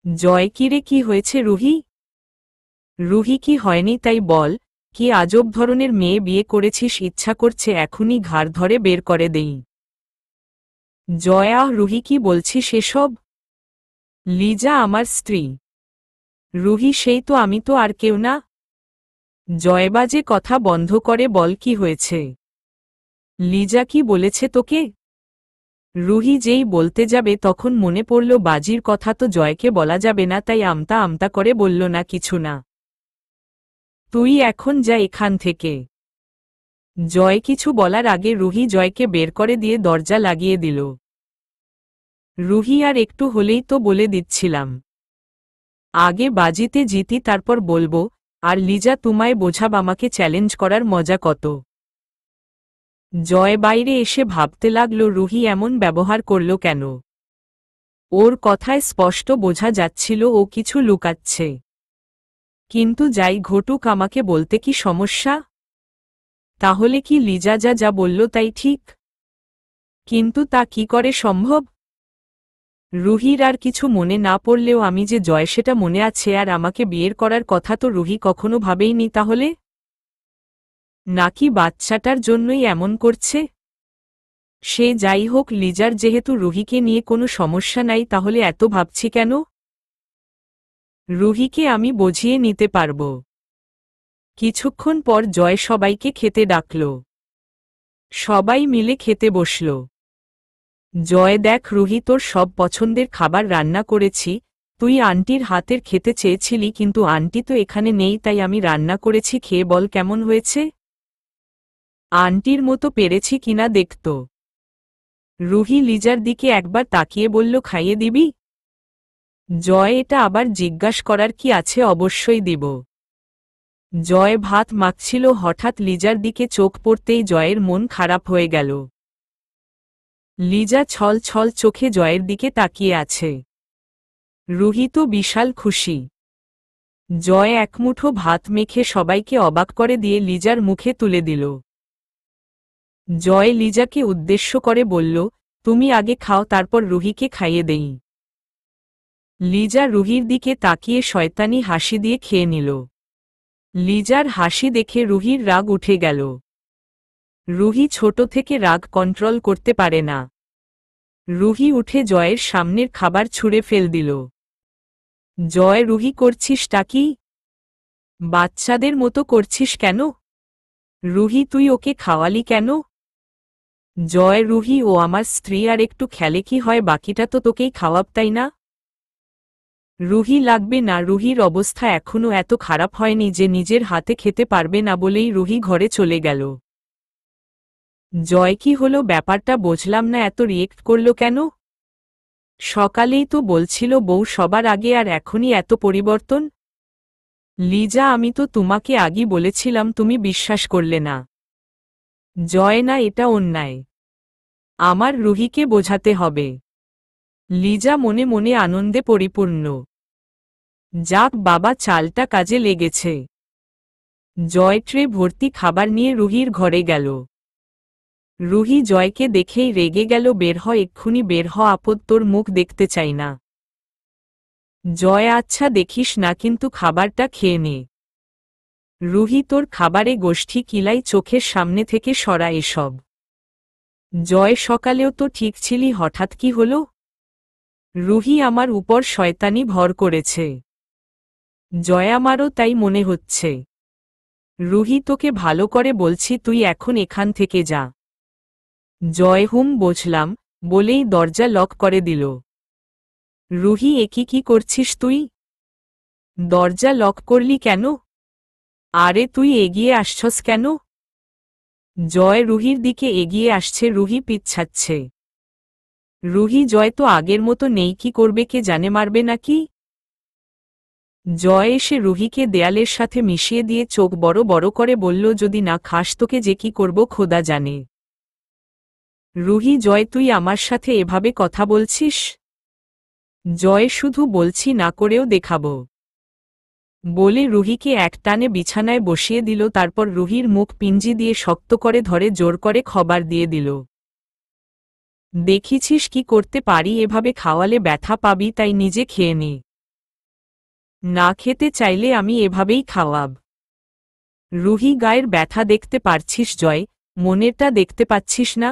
S1: জয় কিরে কি হয়েছে রুহি? রুহি কি হয়নি তাই বল, কি আজব ধরনের মেয়ে বিয়ে করেছিস, ইচ্ছা করছে এখনই ঘাড় ধরে বের করে দেই। জয় আহ রুহি কি বলছিস এসব? লিজা আমার স্ত্রী। রুহি সেই তো, আমি তো আর কেউ না। জয় বাজে কথা বন্ধ করে বল কি হয়েছে। লিজা কি বলেছে তোকে? রুহি যেই বলতে যাবে তখন মনে পড়ল বাজির কথা তো জয়কে বলা যাবে না, তাই আমতা আমতা করে বলল না কিছু না। তুই এখন যা এখান থেকে। জয় কিছু বলার আগে রুহি জয়কে বের করে দিয়ে দরজা লাগিয়ে দিল। রুহি আর একটু হলেই তো বলে দিচ্ছিলাম, আগে বাজিতে জিতি তারপর বলবো, আর লিজা তোমায় বোঝাব আমাকে চ্যালেঞ্জ করার মজা কত। জয় বাইরে এসে ভাবতে লাগল রুহি এমন ব্যবহার করল কেন। ওর কথায় স্পষ্ট বোঝা যাচ্ছিল ও কিছু লুকাচ্ছে। কিন্তু যাই ঘটুক আমাকে বলতে কি সমস্যা? তাহলে কি লিজা যা যা বলল তাই ঠিক? কিন্তু তা কি করে সম্ভব? রুহির আর কিছু মনে না পড়লেও আমি যে জয় সেটা মনে আছে, আর আমাকে বিয়ের করার কথা তো রুহি কখনো ভাবেইনি। তাহলে নাকি বাচ্চাটার জন্যই এমন করছে? সে যাই হোক, লিজার যেহেতু রুহিকে নিয়ে কোনো সমস্যা নাই তাহলে এত ভাবছি কেন? রুহিকে আমি বুঝিয়ে নিতে পারব। কিছুক্ষণ পর জয় সবাইকে খেতে ডাকল। সবাই মিলে খেতে বসল। জয় দেখ রুহি, তোর সব পছন্দের খাবার রান্না করেছি। তুই আন্টির হাতের খেতে চেয়েছিলি কিন্তু আন্টি তো এখানে নেই, তাই আমি রান্না করেছি, খেয়ে বল কেমন হয়েছে। আন্টির মতো পেরেছি কিনা দেখতো। রুহি লিজার দিকে একবার তাকিয়ে বলল, খাইয়ে দিবি? জয় এটা আবার জিজ্ঞাস করার কি আছে, অবশ্যই দিব। জয় ভাত মাখছিল, হঠাৎ লিজার দিকে চোখ পড়তেই জয়ের মন খারাপ হয়ে গেল। লিজা ছল ছল চোখে জয়ের দিকে তাকিয়ে আছে। রুহি তো বিশাল খুশি। জয় একমুঠো ভাত মেখে সবাইকে অবাক করে দিয়ে লিজার মুখে তুলে দিল। জয় লিজাকে উদ্দেশ্য করে বলল, তুমি আগে খাও তারপর রুহিকে খাইয়ে দেই। লিজা রুহির দিকে তাকিয়ে শয়তানি হাসি দিয়ে খেয়ে নিল। লিজার হাসি দেখে রুহির রাগ উঠে গেল। রুহি ছোট থেকে রাগ কন্ট্রোল করতে পারে না। রুহি উঠে জয়ের সামনের খাবার ছুঁড়ে ফেল দিল। জয়, রুহি করছিসটা কি? বাচ্চাদের মতো করছিস কেন? রুহি তুই ওকে খাওয়ালি কেন? জয়, রুহি ও আমার স্ত্রী, আর একটু খেলে কি হয়, বাকিটা তো তোকেই খাওয়াব তাই না? রুহি লাগবে না। রুহির অবস্থা এখনো এত খারাপ হয়নি যে নিজের হাতে খেতে পারবে না বলেই রুহি ঘরে চলে গেল। জয়, কি হলো ব্যাপারটা বুঝলাম না, এত রিয়েক্ট করল কেন? সকালেই তো বলছিল বউ সবার আগে, আর এখনই এত পরিবর্তন। লিজা, আমি তো তোমাকে আগেই বলেছিলাম, তুমি বিশ্বাস করলে না। জয়, না, এটা অন্যায়। আমার রুহিকে বোঝাতে হবে। লিজা মনে মনে আনন্দে পরিপূর্ণ। যাক বাবা, চালটা কাজে লেগেছে। জয় ট্রে ভর্তি খাবার নিয়ে রুহির ঘরে গেল। রুহি জয়কে দেখেই রেগে গেল, বের হ, এক্ষুনি বের হ, আপদ, তোর মুখ দেখতে চাই না। জয়, আচ্ছা দেখিস না, কিন্তু খাবারটা খেয়ে নে। রুহি, তোর খাবারে গোষ্ঠী কিলাই, চোখের সামনে থেকে সরা এসব। জয়, সকালেও তো ঠিক ছিলি, হঠাৎ কি হলো? রুহি আমার উপর শয়তানি ভর করেছে। জয়, আমারও তাই মনে হচ্ছে। রুহি, তোকে ভালো করে বলছি, তুই এখন এখান থেকে যা। জয়, বুঝলাম বলেই দরজা লক করে দিল। রুহি, একই কি করছিস তুই? দরজা লক করলি কেন? আরে তুই এগিয়ে আসছস কেন? জয় রুহির দিকে এগিয়ে আসছে, রুহি পিছাচ্ছে। রুহি, জয় তো আগের মতো নেই, কি করবে কে জানে, মারবে নাকি? জয় এসে রুহিকে দেয়ালের সাথে মিশিয়ে দিয়ে চোখ বড় বড় করে বলল, যদি না খাস তোকে যে কি করব খোদা জানে। রুহি, জয় তুই আমার সাথে এভাবে কথা বলছিস? জয়, শুধু বলছি, না করেও দেখাবো। বলে রুহিকে একটানে বিছানায় বসিয়ে দিল, তারপর রুহির মুখ পিঞ্জি দিয়ে শক্ত করে ধরে জোর করে খাবার দিয়ে দিল। দেখিছিস কি করতে পারি, এভাবে খাওয়ালে ব্যথা পাবি, তাই নিজে খেয়ে নে। না খেতে চাইলে আমি এভাবেই খাওয়াব। রুহি, গায়ের ব্যথা দেখতে পারছিস জয়, মনেরটা দেখতে পাচ্ছিস না?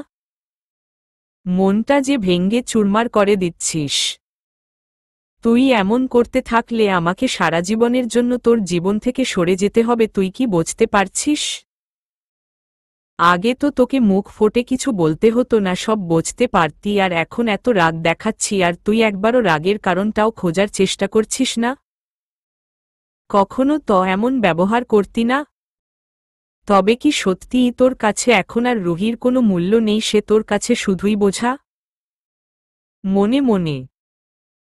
S1: মনটা যে ভেঙ্গে চুরমার করে দিচ্ছিস। তুই এমন করতে থাকলে আমাকে সারা জীবনের জন্য তোর জীবন থেকে সরে যেতে হবে, তুই কি বুঝতে পারছিস? আগে তো তোকে মুখ ফোটে কিছু বলতে হতো না, সব বুঝতে পারতি, আর এখন এত রাগ দেখাচ্ছি আর তুই একবারও রাগের কারণটাও খোঁজার চেষ্টা করছিস না? কখনো তো এমন ব্যবহার করতি না। তবে কি সত্যিই তোর কাছে এখন আর রুহির কোনো মূল্য নেই, সে তোর কাছে শুধুই বোঝা? মনে মনে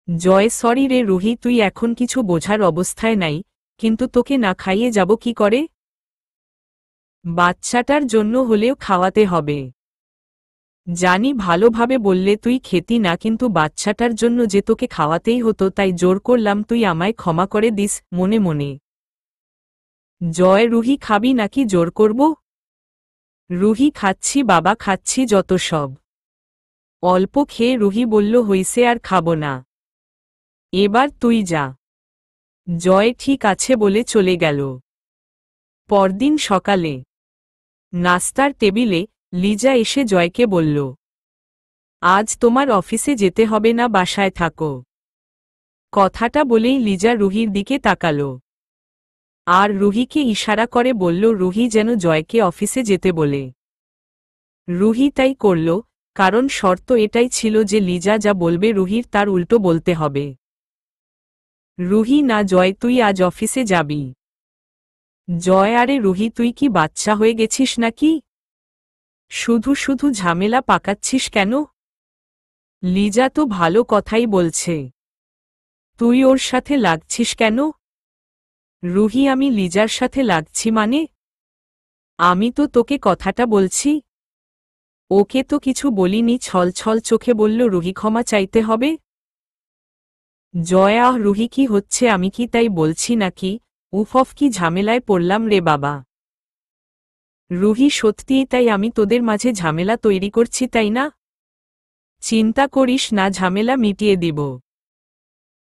S1: জয়, সরি রে রুহি, তুই এখন কিছু বোঝার অবস্থায় নাই, কিন্তু তোকে না খাইয়ে যাব কি করে? বাচ্চাটার জন্য হলেও খাওয়াতে হবে। জানি ভালোভাবে বললে তুই খেতি না, কিন্তু বাচ্চাটার জন্য যে তোকে খাওয়াতেই হতো, তাই জোর করলাম, তুই আমায় ক্ষমা করে দিস। মনে মনে জয়, রুহি খাবি নাকি জোর করব? রুহি খাচ্ছি বাবা, খাচ্ছি যত সব। অল্প খেয়ে রুহি বলল, হইছে আর খাবো না, এবার তুই যা। জয় ঠিক আছে বলে চলে গেল। পরদিন সকালে নাস্তার টেবিলে লিজা এসে জয়কে বলল, আজ তোমার অফিসে যেতে হবে না, বাসায় থাকো। কথাটা বলেই লিজা রুহির দিকে তাকাল আর রুহিকে ইশারা করে বলল রুহি যেন জয়কে অফিসে যেতে বলে। রুহি তাই করল, কারণ শর্ত এটাই ছিল যে লিজা যা বলবে রুহির তার উল্টো বলতে হবে। রুহি, না জয়, তুই আজ অফিসে যাবি। জয়, আরে রুহি, তুই কি বাচ্চা হয়ে গেছিস নাকি? শুধু শুধু ঝামেলা পাকাচ্ছিস কেন? লিজা তো ভালো কথাই বলছে, তুই ওর সাথে লাগছিস কেন? রুহি, আমি লিজার সাথে লাগছি মানে? আমি তো তোকে কথাটা বলছি। ওকে তো কিছু বলিনি, ছল ছল চোখে বলল রুহি, ক্ষমা চাইতে হবে। জয়, আহ রুহি, কি হচ্ছে? আমি কি তাই বলছি নাকি? উফ, কি ঝামেলায় পড়লাম রে বাবা। রুহি, সত্যিই তাই, আমি তোদের মাঝে ঝামেলা তৈরি করছি তাই না? চিন্তা করিস না, ঝামেলা মিটিয়ে দিব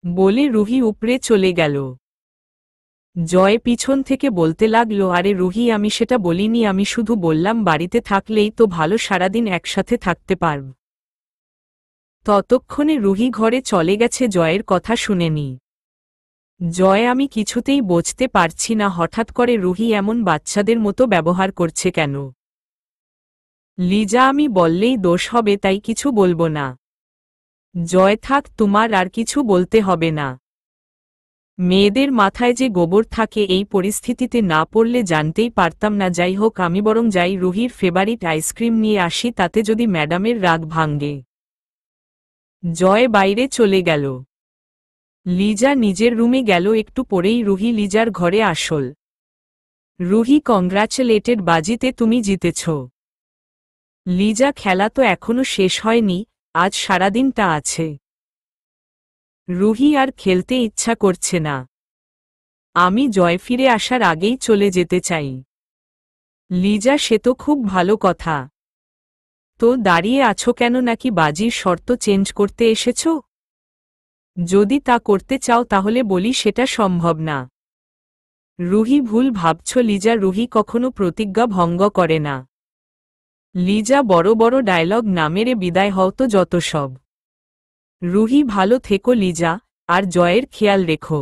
S1: বলে রুহি উপরে চলে গেল। জয় পিছন থেকে বলতে লাগলো, আরে রুহি, আমি সেটা বলিনি, আমি শুধু বললাম বাড়িতে থাকলেই তো ভালো, সারাদিন একসাথে থাকতে পারব। ততক্ষণে রুহি ঘরে চলে গেছে জয়ের কথা শুনেনি। জয়, আমি কিছুতেই বুঝতে পারছি না হঠাৎ করে রুহি এমন বাচ্চাদের মতো ব্যবহার করছে কেন? লিজা, আমি বললেই দোষ হবে, তাই কিছু বলবো না। জয়, থাক, তোমার আর কিছু বলতে হবে না। মেয়েদের মাথায় যে গোবর থাকে, এই পরিস্থিতিতে না পড়লে জানতেই পারতাম না। যাই হোক, আমি বরং যাই, রুহির ফেভারিট আইসক্রিম নিয়ে আসি, তাতে যদি ম্যাডামের রাগ ভাঙে। জয় বাইরে চলে গেল। লিজা নিজের রুমে গেল। একটু পরেই রুহি লিজার ঘরে আসল। রুহি, কংগ্রাচুলেটেড বাজিতে, তুমি জিতেছ। লিজা, খেলা তো এখনো শেষ হয়নি, আজ সারাদিনটা আছে। রুহি, আর খেলতে ইচ্ছা করছে না, আমি জয় ফিরে আসার আগেই চলে যেতে চাই। লিজা, সে তো খুব ভালো কথা। তো দাঁড়িয়ে আছো কেন? নাকি বাজির শর্ত চেঞ্জ করতে এসেছ? যদি তা করতে চাও তাহলে বলি, সেটা সম্ভব না। রুহি, ভুল ভাবছ লিজা, রুহি কখনো প্রতিজ্ঞা ভঙ্গ করে না। লিজা, বড় বড় ডায়লগ না মেরে বিদায় হও তো যত সব। রুহি, ভালো থেকো লিজা, আর জয়ের খেয়াল রেখো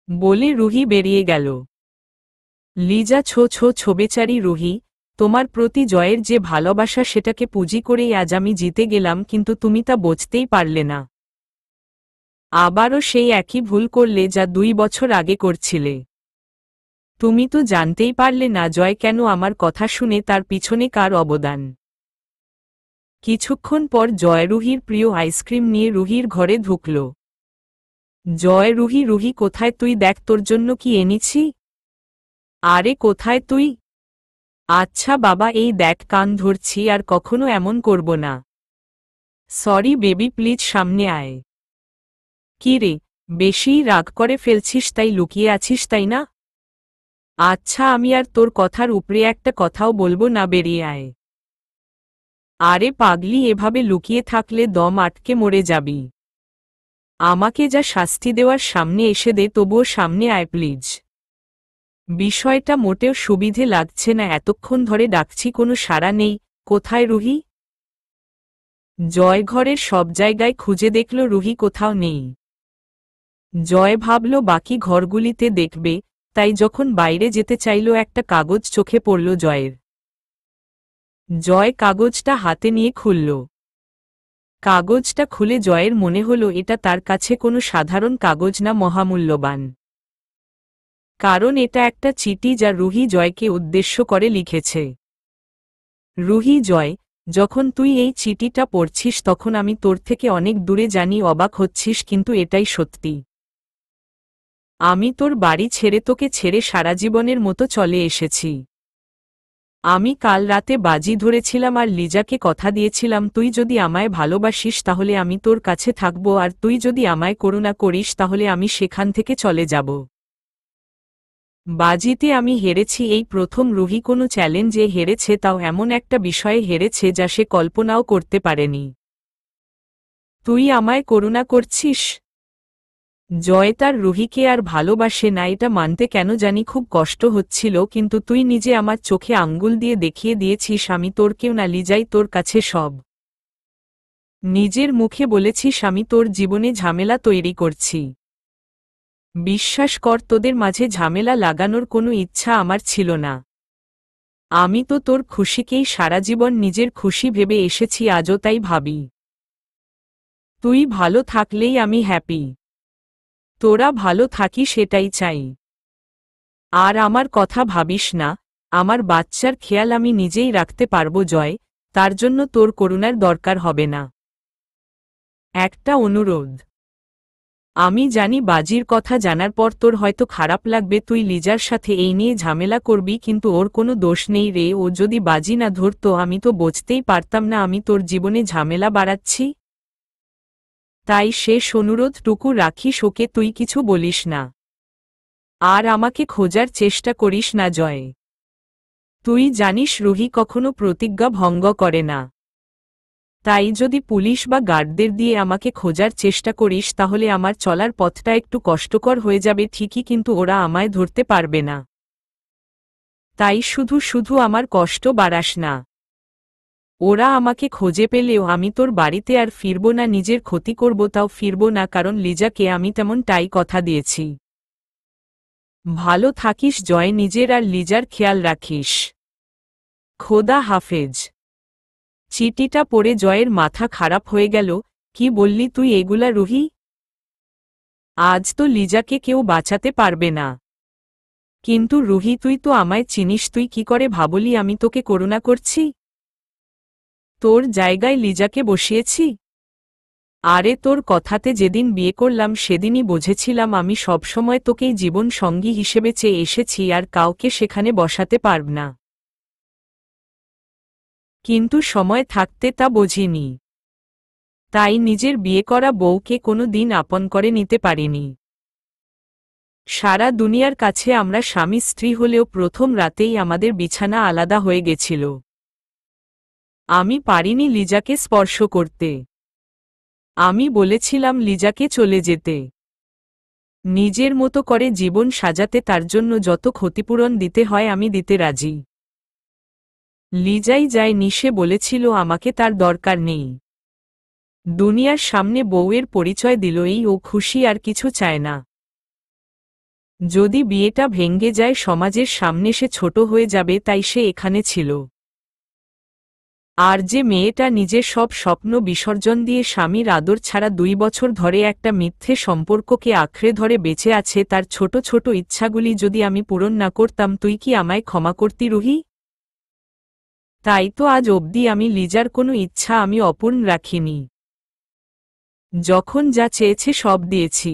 S1: বলে রুহি বেরিয়ে গেল। লিজা, ছো বেচারি রুহি, তোমার প্রতি জয়ের যে ভালোবাসা, সেটাকে পুঁজি করেই আজ আমি জিতে গেলাম, কিন্তু তুমি তা বুঝতেই পারলে না। আবারও সেই একই ভুল করলে যা 2 বছর আগে করছিলে। তুমি তো জানতেই পারলে না জয় কেন আমার কথা শুনে, তার পিছনে কার অবদান। কিছুক্ষণ পর জয় রুহির প্রিয় আইসক্রিম নিয়ে রুহির ঘরে ঢুকল। জয়, রুহি, রুহি কোথায় তুই? দেখ তোর জন্য কি এনেছি। আরে কোথায় তুই? আচ্ছা বাবা, এই দেখ, কান ধরছি, আর কখনো এমন করব না। সরি বেবি, প্লিজ সামনে আয়। কি রে, বেশিই রাগ করে ফেলছিস তাই লুকিয়ে আছিস তাই না? আচ্ছা, আমি আর তোর কথার উপরে একটা কথাও বলবো না, বেরিয়ে আয়। আরে পাগলি, এভাবে লুকিয়ে থাকলে দম আটকে মরে যাবি। আমাকে যা শাস্তি দেওয়ার সামনে এসে দে, তবুও সামনে আয় প্লিজ। বিষয়টা মোটেও সুবিধে লাগছে না, এতক্ষণ ধরে ডাকছি কোনো সাড়া নেই। কোথায় রুহি? জয় ঘরের সব জায়গায় খুঁজে দেখল, রুহি কোথাও নেই। জয় ভাবল বাকি ঘরগুলিতে দেখবে, তাই যখন বাইরে যেতে চাইল একটা কাগজ চোখে পড়ল জয়ের। জয় কাগজটা হাতে নিয়ে খুলল। কাগজটা খুলে জয়ের মনে হল এটা তার কাছে কোনো সাধারণ কাগজ না, মহামূল্যবান। কারণ এটা একটা চিঠি যা রুহি জয়কে উদ্দেশ্য করে লিখেছে। রুহি জয়, যখন তুই এই চিঠিটা পড়ছিস তখন আমি তোর থেকে অনেক দূরে জানি, অবাক হচ্ছিস, কিন্তু এটাই সত্যি। আমি তোর বাড়ি ছেড়ে তোকে ছেড়ে সারা জীবনের মতো চলে এসেছি। আমি কাল রাতে বাজি ধরেছিলাম আর লিজাকে কথা দিয়েছিলাম তুই যদি আমায় ভালোবাসিস তাহলে আমি তোর কাছে থাকব, আর তুই যদি আমায় করুণা করিস তাহলে আমি সেখান থেকে চলে যাব। বাজিতে আমি হেরেছি, এই প্রথম রুহি কোনো চ্যালেঞ্জে হেরেছে, তাও এমন একটা বিষয়ে হেরেছে যা সে কল্পনাও করতে পারেনি। তুই আমায় করুণা করছিস? জয় তার রুহিকে আর ভালোবাসে না এটা মানতে কেন জানি খুব কষ্ট হচ্ছিল, কিন্তু তুই নিজে আমার চোখে আঙ্গুল দিয়ে দেখিয়ে দিয়েছিস আমি তোর কেউ না, লিজাই তোর কাছে সব। নিজের মুখে বলেছিস আমি তোর জীবনে ঝামেলা তৈরি করছি। বিশ্বাস কর, তোদের মাঝে ঝামেলা লাগানোর কোনো ইচ্ছা আমার ছিল না। আমি তো তোর খুশিকেই সারা জীবন নিজের খুশি ভেবে এসেছি, আজও তাই ভাবি। তুই ভালো থাকলেই আমি হ্যাপি। তোরা ভালো থাকিস সেটাই চাই। আর আমার কথা ভাবিস না, আমার বাচ্চার খেয়াল আমি নিজেই রাখতে পারবো জয়, তার জন্য তোর করুণার দরকার হবে না। একটা অনুরোধ। আমি জানি বাজির কথা জানার পর তোর হয়তো খারাপ লাগবে, তুই লিজার সাথে এই নিয়ে ঝামেলা করবি, কিন্তু ওর কোনো দোষ নেই রে, ও যদি বাজি না ধরতো আমি তো বুঝতেই পারতাম না আমি তোর জীবনে ঝামেলা বাড়াচ্ছি। তাই শেষ অনুরোধটুকু রাখিস, ওকে তুই কিছু বলিস না। আর আমাকে খোঁজার চেষ্টা করিস না জয়। তুই জানিস রুহি কখনো প্রতিজ্ঞা ভঙ্গ করে না। তাই যদি পুলিশ বা গার্ডদের দিয়ে আমাকে খোঁজার চেষ্টা করিস তাহলে আমার চলার পথটা একটু কষ্টকর হয়ে যাবে ঠিকই, কিন্তু ওরা আমায় ধরতে পারবে না। তাই শুধু শুধু আমার কষ্ট বাড়াস না। ওরা আমাকে খোঁজে পেলেও আমি তোর বাড়িতে আর ফিরব না, নিজের ক্ষতি করব তাও ফিরব না, কারণ লিজাকে আমি তেমনটাই কথা দিয়েছি। ভালো থাকিস জয়, নিজের আর লিজার খেয়াল রাখিস। খোদা হাফেজ। চিঠিটা পড়ে জয়ের মাথা খারাপ হয়ে গেল। কি বললি তুই এগুলা রুহি? আজ তো লিজাকে কেউ বাঁচাতে পারবে না। কিন্তু রুহি তুই তো আমায় চিনিস, তুই কি করে ভাবলি আমি তোকে করুণা করছি? তোর জায়গায় লিজাকে বসিয়েছি। আরে তোর কথাতে যেদিন বিয়ে করলাম সেদিনই বুঝেছিলাম আমি সবসময় তোকেই জীবন সঙ্গী হিসেবে চেয়ে এসেছি, আর কাউকে সেখানে বসাতে পারব না। কিন্তু সময় থাকতে তা বুঝিনি। তাই নিজের বিয়ে করা বউকে কোনো দিন আপন করে নিতে পারিনি। সারা দুনিয়ার কাছে আমরা স্বামী স্ত্রী হলেও প্রথম রাতেই আমাদের বিছানা আলাদা হয়ে গেছিল। আমি পারিনি লিজাকে স্পর্শ করতে। আমি বলেছিলাম লিজাকে চলে যেতে, নিজের মতো করে জীবন সাজাতে, তার জন্য যত ক্ষতিপূরণ দিতে হয় আমি দিতে রাজি। লিজাই যায়নি, সে বলেছিল আমাকে তার দরকার নেই। দুনিয়ার সামনে বউয়ের পরিচয় দিলই ও খুশি, আর কিছু চায় না। যদি বিয়েটা ভেঙে যায় সমাজের সামনে সে ছোট হয়ে যাবে, তাই সে এখানে ছিল। আর যে মেয়েটা নিজের সব স্বপ্ন বিসর্জন দিয়ে স্বামীর আদর ছাড়া 2 বছর ধরে একটা মিথ্যে সম্পর্ককে আঁকড়ে ধরে বেঁচে আছে, তার ছোট ছোট ইচ্ছাগুলি যদি আমি পূরণ না করতাম তুই কি আমায় ক্ষমা করতি রুহি? তাই তো আজ অবধি আমি লিজার কোনো ইচ্ছা আমি অপূর্ণ রাখিনি। যখন যা চেয়েছে সব দিয়েছি।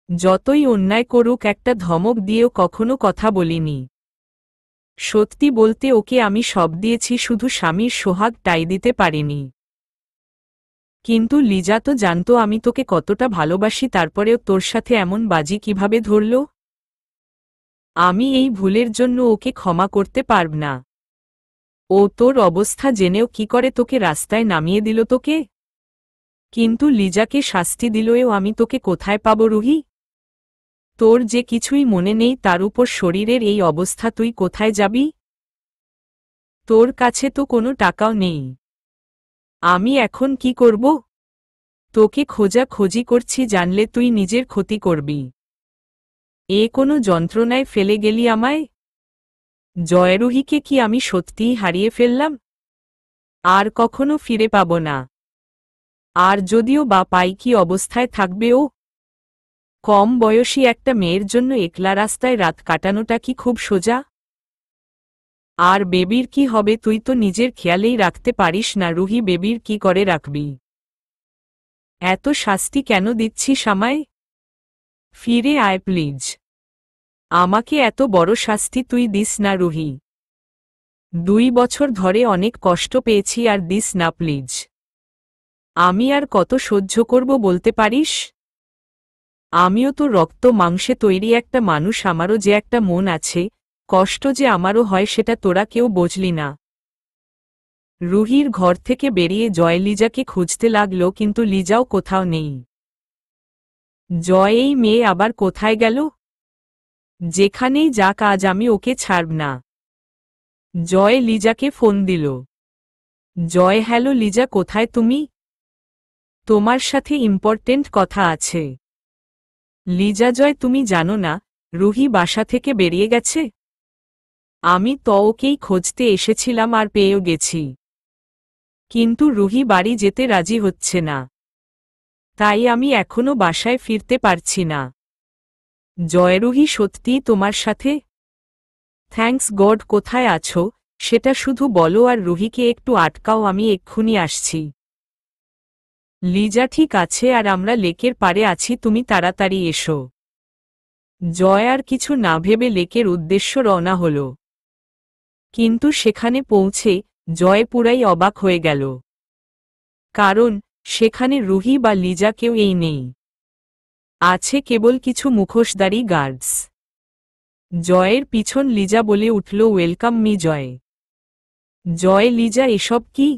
S1: যতই অন্যায় করুক একটা ধমক দিয়েও কখনো কথা বলিনি। সত্যি বলতে ওকে আমি সব দিয়েছি, শুধু স্বামীর সোহাগটাই দিতে পারিনি। কিন্তু লিজা তো জানতো আমি তোকে কতটা ভালোবাসি, তারপরেও তোর সাথে এমন বাজি কিভাবে ধরল? আমি এই ভুলের জন্য ওকে ক্ষমা করতে পারব না। ও তোর অবস্থা জেনেও কি করে তোকে রাস্তায় নামিয়ে দিল তোকে? কিন্তু লিজাকে শাস্তি দিলেও আমি তোকে কোথায় পাব রুহি? তোর যে কিছুই মনে নেই, তার উপর শরীরের এই অবস্থা, তুই কোথায় যাবি? তোর কাছে তো কোনো টাকাও নেই। আমি এখন কি করব? তোকে খোঁজাখুঁজি করছি, জানলে তুই নিজের ক্ষতি করবি। এ কোনো যন্ত্রণায় ফেলে গেলি আমায়? জয়রুহিকে কি আমি সত্যিই হারিয়ে ফেললাম? আর কখনো ফিরে পাব না। আর যদিও বা পাই, কি অবস্থায় থাকবে ও? কম বয়সী একটা মেয়ের জন্য একলা রাস্তায় রাত কাটানোটা কি খুব সোজা? আর বেবির কি হবে? তুই তো নিজের খেয়ালেই রাখতে পারিস না। রুহি, বেবির কি করে রাখবি? এত শাস্তি কেন দিচ্ছিস আমায়? ফিরে আয় প্লিজ। আমাকে এত বড় শাস্তি তুই দিস না রুহি। 2 বছর ধরে অনেক কষ্ট পেয়েছি, আর দিস না প্লিজ। আমি আর কত সহ্য করব বলতে পারিস? আমিও তো রক্ত মাংসে তৈরি একটা মানুষ, আমারও যে একটা মন আছে। কষ্ট যে আমারও হয় সেটা তোরা কেউ বুঝলি না। রুহির ঘর থেকে বেরিয়ে জয় লিজাকে খুঁজতে লাগল, কিন্তু লিজাও কোথাও নেই। জয়, এই মেয়ে আবার কোথায় গেল? যেখানেই যাক, আজ আমি ওকে ছাড়ব না। জয় লিজাকে ফোন দিল। জয়, হ্যালো লিজা, কোথায় তুমি? তোমার সাথে ইম্পর্টেন্ট কথা আছে। লিজা, জয়, তুমি জানো না রুহি বাসা থেকে বেরিয়ে গেছে? আমি তো ওকেই খুঁজতে এসেছিলাম, আর পেয়েও গেছি। কিন্তু রুহি বাড়ি যেতে রাজি হচ্ছে না। তাই আমি এখনো বাসায় ফিরতে পারছি না। জয়, রুহি সত্যিই তোমার সাথে? Thanks god. কোথায় আছো সেটা শুধু বলো, আর রুহিকে একটু আটকাও, আমি এক্ষুনি আসছি। লিজা, ঠিক আছে, আর আমরা লেকের পাড়ে আছি, তুমি তাড়াতাড়ি এসো। জয় আর কিছু না ভেবে লেকের উদ্দেশ্য রওনা হল। কিন্তু সেখানে পৌঁছে জয় পুরাই অবাক হয়ে গেল। কারণ সেখানে রুহি বা লিজা কেউ নেই। আছে কেবল কিছু মুখোশধারী গার্ডস। জয়ের পিছন লিজা বলে উঠল, ওয়েলকাম মি জয়। জয়, লিজা, এসব কি?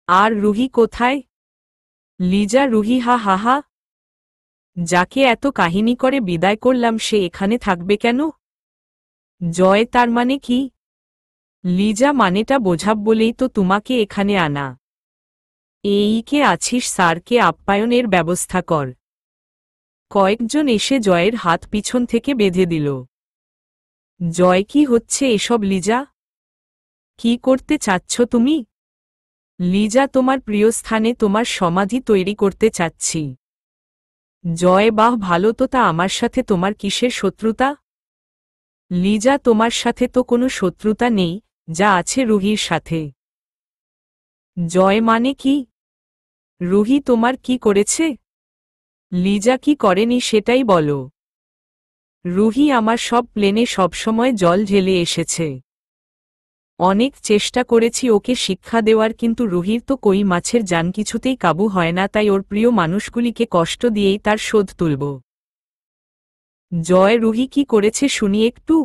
S1: আর রুহি কোথায়? লিজা, রুহি, হা হা হা। যাকে এত কাহিনী করে বিদায় করলাম, সে এখানে থাকবে কেন? জয়, তার মানে কি? লিজা, মানেটা বোঝাব বলেই তো তোমাকে এখানে আনা। কে আছিস, স্যারকে আপ্যায়নের ব্যবস্থা কর। কয়েকজন এসে জয়ের হাত পিছন থেকে বেঁধে দিল। জয়, কি হচ্ছে এসব? লিজা, কি করতে চাচ্ছ তুমি? লিজা, তোমার প্রিয় স্থানে তোমার সমাধি তৈরি করতে চাচ্ছি। জয়, বাহ, ভালো তো। তা আমার সাথে তোমার কিসের শত্রুতা? লিজা, তোমার সাথে তো কোনো শত্রুতা নেই, যা আছে রুহির সাথে। জয়, মানে কি? রুহি তোমার কি করেছে? লিজা, কি করেনি সেটাই বলো। রুহি আমার সব প্লেনে সবসময় জল ঢেলে এসেছে। অনেক চেষ্টা করেছি ওকে শিক্ষা দেওয়ার, কিন্তু রুহির তো কই মাছের জান কিছুতেই কাবু হয় না, তাই ওর প্রিয় মানুষগুলিকে কষ্ট দিয়েই তার শোধ তুলব। জয়, রুহি কি করেছে শুনি একটু।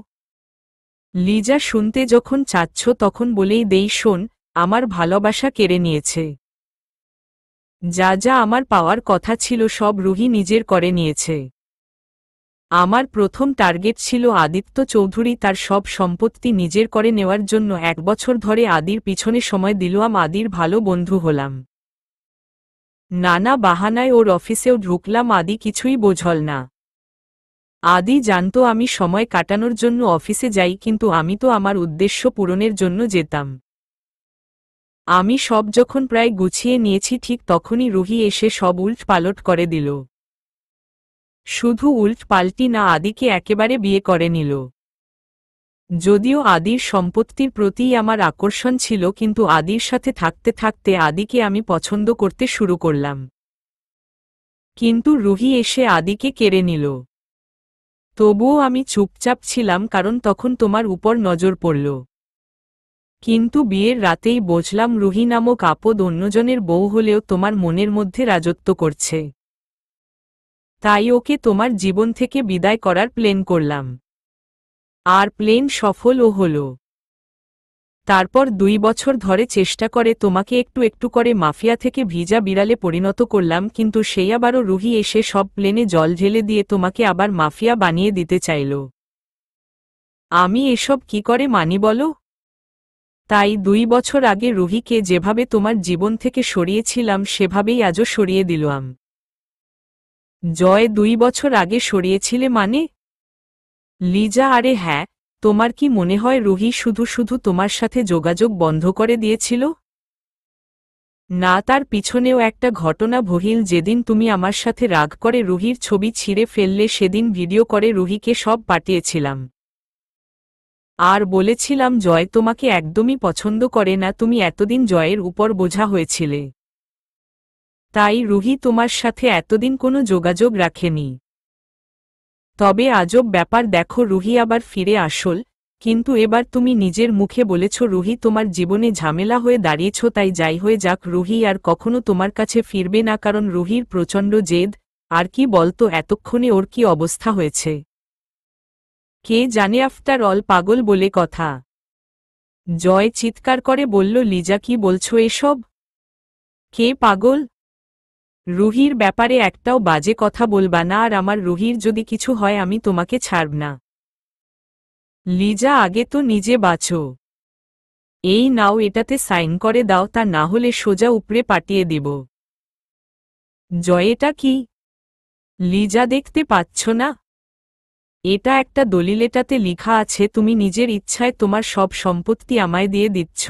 S1: লিজা, শুনতে যখন চাচ্ছ তখন বলেই দেই, শোন, আমার ভালোবাসা কেড়ে নিয়েছে। যা যা আমার পাওয়ার কথা ছিল সব রুহি নিজের করে নিয়েছে। আমার প্রথম টার্গেট ছিল আদিত্য চৌধুরী, তার সব সম্পত্তি নিজের করে নেওয়ার জন্য 1 বছর ধরে আদির পিছনে সময় দিলাম, আদির ভালো বন্ধু হলাম। নানা বাহানায় ওর অফিসেও ঢুকলাম, আদি কিছুই বোঝল না। আদি জানতো আমি সময় কাটানোর জন্য অফিসে যাই, কিন্তু আমি তো আমার উদ্দেশ্য পূরণের জন্য যেতাম। আমি সব যখন প্রায় গুছিয়ে নিয়েছি, ঠিক তখনই রুহি এসে সব উল্ট পালট করে দিল। শুধু উল্ট পাল্টি না, আদিকে একেবারে বিয়ে করে নিল। যদিও আদির সম্পত্তির প্রতিই আমার আকর্ষণ ছিল, কিন্তু আদির সাথে থাকতে থাকতে আদিকে আমি পছন্দ করতে শুরু করলাম। কিন্তু রুহি এসে আদিকে কেড়ে নিল। তবুও আমি চুপচাপ ছিলাম, কারণ তখন তোমার উপর নজর পড়ল। কিন্তু বিয়ের রাতেই বুঝলাম রুহি নামক আপদ অন্যজনের বউ হলেও তোমার মনের মধ্যে রাজত্ব করছে। তাই ওকে তোমার জীবন থেকে বিদায় করার প্ল্যান করলাম। আর প্ল্যান সফলও হলো। তারপর 2 বছর ধরে চেষ্টা করে তোমাকে একটু একটু করে মাফিয়া থেকে ভিজা বিড়ালে পরিণত করলাম, কিন্তু সেই আবারও রুহি এসে সব প্লেনে জল ঢেলে দিয়ে তোমাকে আবার মাফিয়া বানিয়ে দিতে চাইল। আমি এসব কি করে মানি বলো? তাই 2 বছর আগে রুহিকে যেভাবে তোমার জীবন থেকে সরিয়েছিলাম সেভাবেই আজও সরিয়ে দিলাম। জয় 2 বছর আগে সরিয়েছিলে মানে? লিজা আরে হ্যাঁ, তোমার কি মনে হয় রুহি শুধু শুধু তোমার সাথে যোগাযোগ বন্ধ করে দিয়েছিল? না, তার পিছনেও একটা ঘটনা বহিল। যেদিন তুমি আমার সাথে রাগ করে রুহির ছবি ছিঁড়ে ফেললে সেদিন ভিডিও করে রুহিকে সব পাঠিয়েছিলাম। আর বলেছিলাম জয় তোমাকে একদমই পছন্দ করে না, তুমি এতদিন জয়ের উপর বোঝা হয়েছিলে। তাই রুহি তোমার সাথে এতদিন কোনো যোগাযোগ রাখেনি। তবে আজব ব্যাপার, দেখো রুহি আবার ফিরে আসল, কিন্তু এবার তুমি নিজের মুখে বলেছ রুহি তোমার জীবনে ঝামেলা হয়ে দাঁড়িয়েছ। তাই যাই হয়ে যাক, রুহি আর কখনো তোমার কাছে ফিরবে না, কারণ রুহির প্রচণ্ড জেদ। আর কি বলতো, এতক্ষণে ওর কি অবস্থা হয়েছে কে জানে, আফটার অল পাগল বলে কথা। জয় চিৎকার করে বলল, লিজা কি বলছো এসব? কে পাগল? রুহির ব্যাপারে একটাও বাজে কথা বলবা না, আর আমার রুহির যদি কিছু হয় আমি তোমাকে ছাড়ব না। লিজা আগে তো নিজে বাঁচো। এই নাও, এটাতে সাইন করে দাও, তা না হলে সোজা উপরে পাঠিয়ে দিব। জয় এটা কি? লিজা দেখতে পাচ্ছ না? এটা একটা দলিল, এটাতে লেখা আছে তুমি নিজের ইচ্ছায় তোমার সব সম্পত্তি আমায় দিয়ে দিচ্ছ।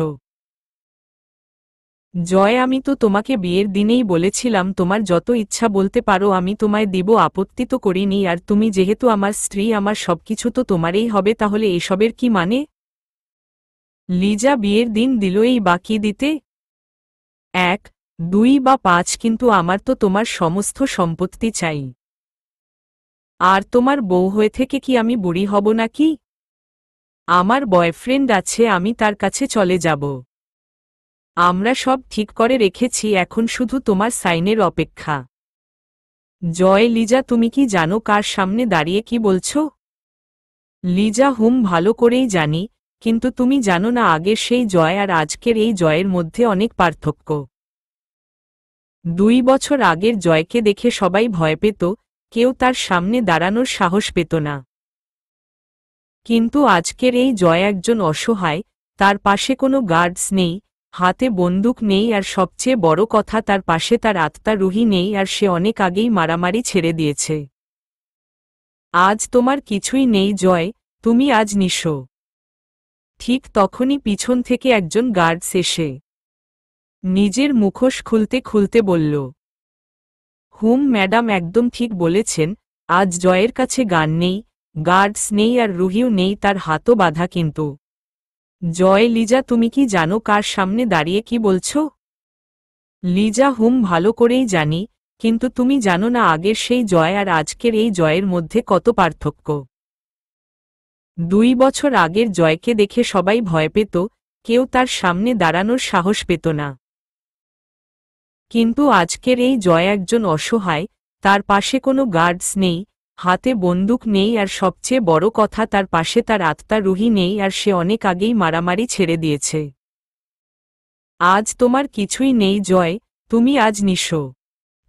S1: জয় আমি তো তোমাকে বিয়ের দিনেই বলেছিলাম তোমার যত ইচ্ছা বলতে পারো, আমি তোমায় দিব, আপত্তি তো করিনি। আর তুমি যেহেতু আমার স্ত্রী, আমার সবকিছু তো তোমারই হবে, তাহলে এসবের কি মানে? লিজা বিয়ের দিন দিলই বা কি দিতে? 1, 2 বা 5, কিন্তু আমার তো তোমার সমস্ত সম্পত্তি চাই। আর তোমার বউ হয়ে থেকে কি আমি বুড়ি হব নাকি? আমার বয়ফ্রেন্ড আছে, আমি তার কাছে চলে যাব। আমরা সব ঠিক করে রেখেছি, এখন শুধু তোমার সাইনের অপেক্ষা। জয় লিজা তুমি কি জানো কার সামনে দাঁড়িয়ে কি বলছো? লিজা ভালো করেই জানি, কিন্তু তুমি জানো না আগের সেই জয় আর আজকের এই জয়ের মধ্যে অনেক পার্থক্য। 2 বছর আগের জয়কে দেখে সবাই ভয় পেত, কেউ তার সামনে দাঁড়ানোর সাহস পেত না। কিন্তু আজকের এই জয় একজন অসহায়, তার পাশে কোনো গার্ডস নেই, হাতে বন্দুক নেই, আর সবচেয়ে বড় কথা তার পাশে তার আত্মা রুহি নেই, আর সে অনেক আগেই মারামারি ছেড়ে দিয়েছে। আজ তোমার কিছুই নেই জয়, তুমি আজ নিঃস্ব। ঠিক তখনই পিছন থেকে একজন গার্ডস এসে নিজের মুখোশ খুলতে খুলতে বলল, ম্যাডাম একদম ঠিক বলেছেন, আজ জয়ের কাছে গান নেই, গার্ডস নেই, আর রুহিও নেই, তার হাতও বাঁধা। কিন্তু জয় লিজা তুমি কি জানো কার সামনে দাঁড়িয়ে কি বলছো? লিজা ভালো করেই জানি, কিন্তু তুমি জানো না আগের সেই জয় আর আজকের এই জয়ের মধ্যে কত পার্থক্য। 2 বছর আগের জয়কে দেখে সবাই ভয় পেত, কেউ তার সামনে দাঁড়ানোর সাহস পেত না। কিন্তু আজকের এই জয় একজন অসহায়, তার পাশে কোনো গার্ডস নেই, হাতে বন্দুক নেই, আর সবচেয়ে বড় কথা তার পাশে তার আত্মা রুহি নেই, আর সে অনেক আগেই মারামারি ছেড়ে দিয়েছে। আজ তোমার কিছুই নেই জয়, তুমি আজ নিঃস্ব।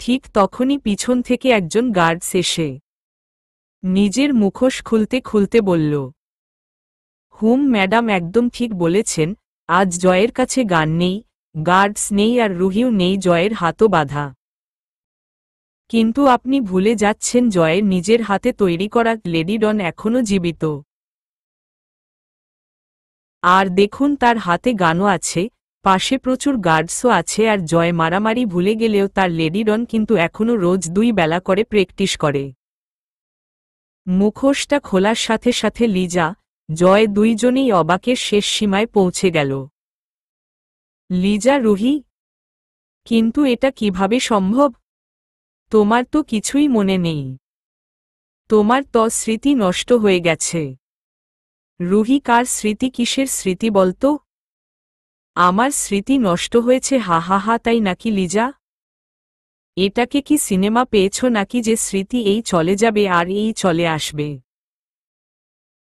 S1: ঠিক তখনই পিছন থেকে একজন গার্ডস এসে নিজের মুখোশ খুলতে খুলতে বলল, ম্যাডাম একদম ঠিক বলেছেন, আজ জয়ের কাছে গান নেই, গার্ডস নেই, আর রুহিও নেই, জয়ের হাতও বাঁধা। কিন্তু আপনি ভুলে যাচ্ছেন জয়ের নিজের হাতে তৈরি করা লেডি ডন এখনও জীবিত। আর দেখুন তার হাতে গানও আছে, পাশে প্রচুর গার্ডসও আছে, আর জয় মারামারি ভুলে গেলেও তার লেডি ডন কিন্তু এখনও রোজ 2 বেলা করে প্র্যাকটিস করে। মুখোশটা খোলার সাথে সাথে লিজা, জয় দুইজনেই অবাকের শেষ সীমায় পৌঁছে গেল। লিজা রুহি, কিন্তু এটা কিভাবে সম্ভব? তোমার তো কিছুই মনে নেই, তোমার তো স্মৃতি নষ্ট হয়ে গেছে। রুহি কার স্মৃতি, কিসের স্মৃতি বলতো? আমার স্মৃতি নষ্ট হয়েছে, হা হা হা, তাই নাকি লিজা? এটাকে কি সিনেমা পেয়েছ নাকি যে স্মৃতি এই চলে যাবে আর এই চলে আসবে?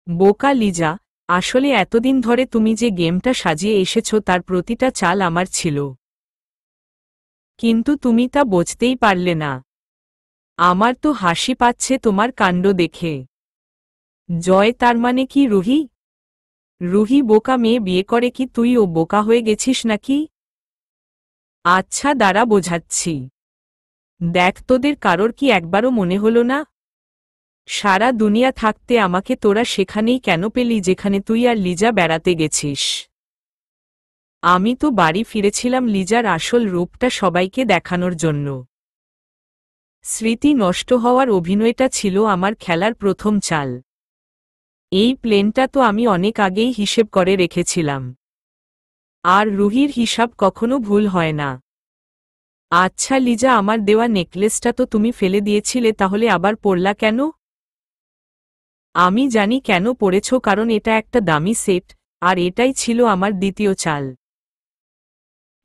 S1: বোকা লিজা, আসলে এতদিন ধরে তুমি যে গেমটা সাজিয়ে এসেছ তার প্রতিটা চাল আমার ছিল, কিন্তু তুমি তা বুঝতেই পারলে না। আমার তো হাসি পাচ্ছে তোমার কাণ্ড দেখে। জয় তার মানে কি রুহি? রুহি বোকা মেয়ে বিয়ে করে কি তুইও বোকা হয়ে গেছিস নাকি? আচ্ছা দাঁড়া বোঝাচ্ছি। দেখ তোদের কারোর কি একবারও মনে হলো না? সারা দুনিয়া থাকতে আমাকে তোরা সেখানেই কেন পেলি যেখানে তুই আর লিজা বেড়াতে গেছিস? আমি তো বাড়ি ফিরেছিলাম লিজার আসল রূপটা সবাইকে দেখানোর জন্য। স্মৃতি নষ্ট হওয়ার অভিনয়টা ছিল আমার খেলার প্রথম চাল। এই প্লেনটা তো আমি অনেক আগেই হিসেব করে রেখেছিলাম। আর রুহির হিসাব কখনো ভুল হয় না। আচ্ছা লিজা, আমার দেওয়া নেকলেসটা তো তুমি ফেলে দিয়েছিলে, তাহলে আবার পরলা কেন? আমি জানি কেন পড়েছ, কারণ এটা একটা দামি সেট, আর এটাই ছিল আমার দ্বিতীয় চাল।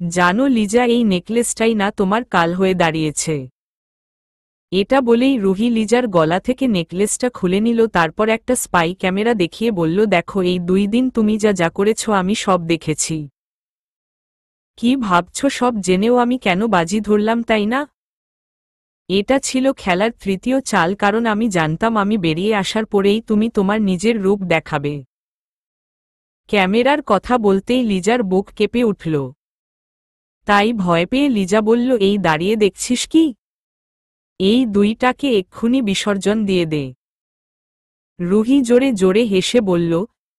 S1: জানো লিজা, এই নেকলেসটাই না তোমার কাল হয়ে দাঁড়িয়েছে। এটা বলেই রুহি লিজার গলা থেকে নেকলেসটা খুলে নিল, তারপর একটা স্পাই ক্যামেরা দেখিয়ে বলল, দেখো এই 2 দিন তুমি যা যা করেছ আমি সব দেখেছি। কি ভাবছ সব জেনেও আমি কেন বাজি ধরলাম, তাই না? এটা ছিল খেলার তৃতীয় চাল, কারণ আমি জানতাম আমি বেরিয়ে আসার পরেই তুমি তোমার নিজের রূপ দেখাবে। ক্যামেরার কথা বলতেই লিজার বুক কেঁপে উঠল। তাই ভয় পেয়ে লিজা বলল, এই দাঁড়িয়ে দেখছিস কি? এই 2টাকে এক্ষুনি বিসর্জন দিয়ে দে। রুহি জোরে জোরে হেসে বলল,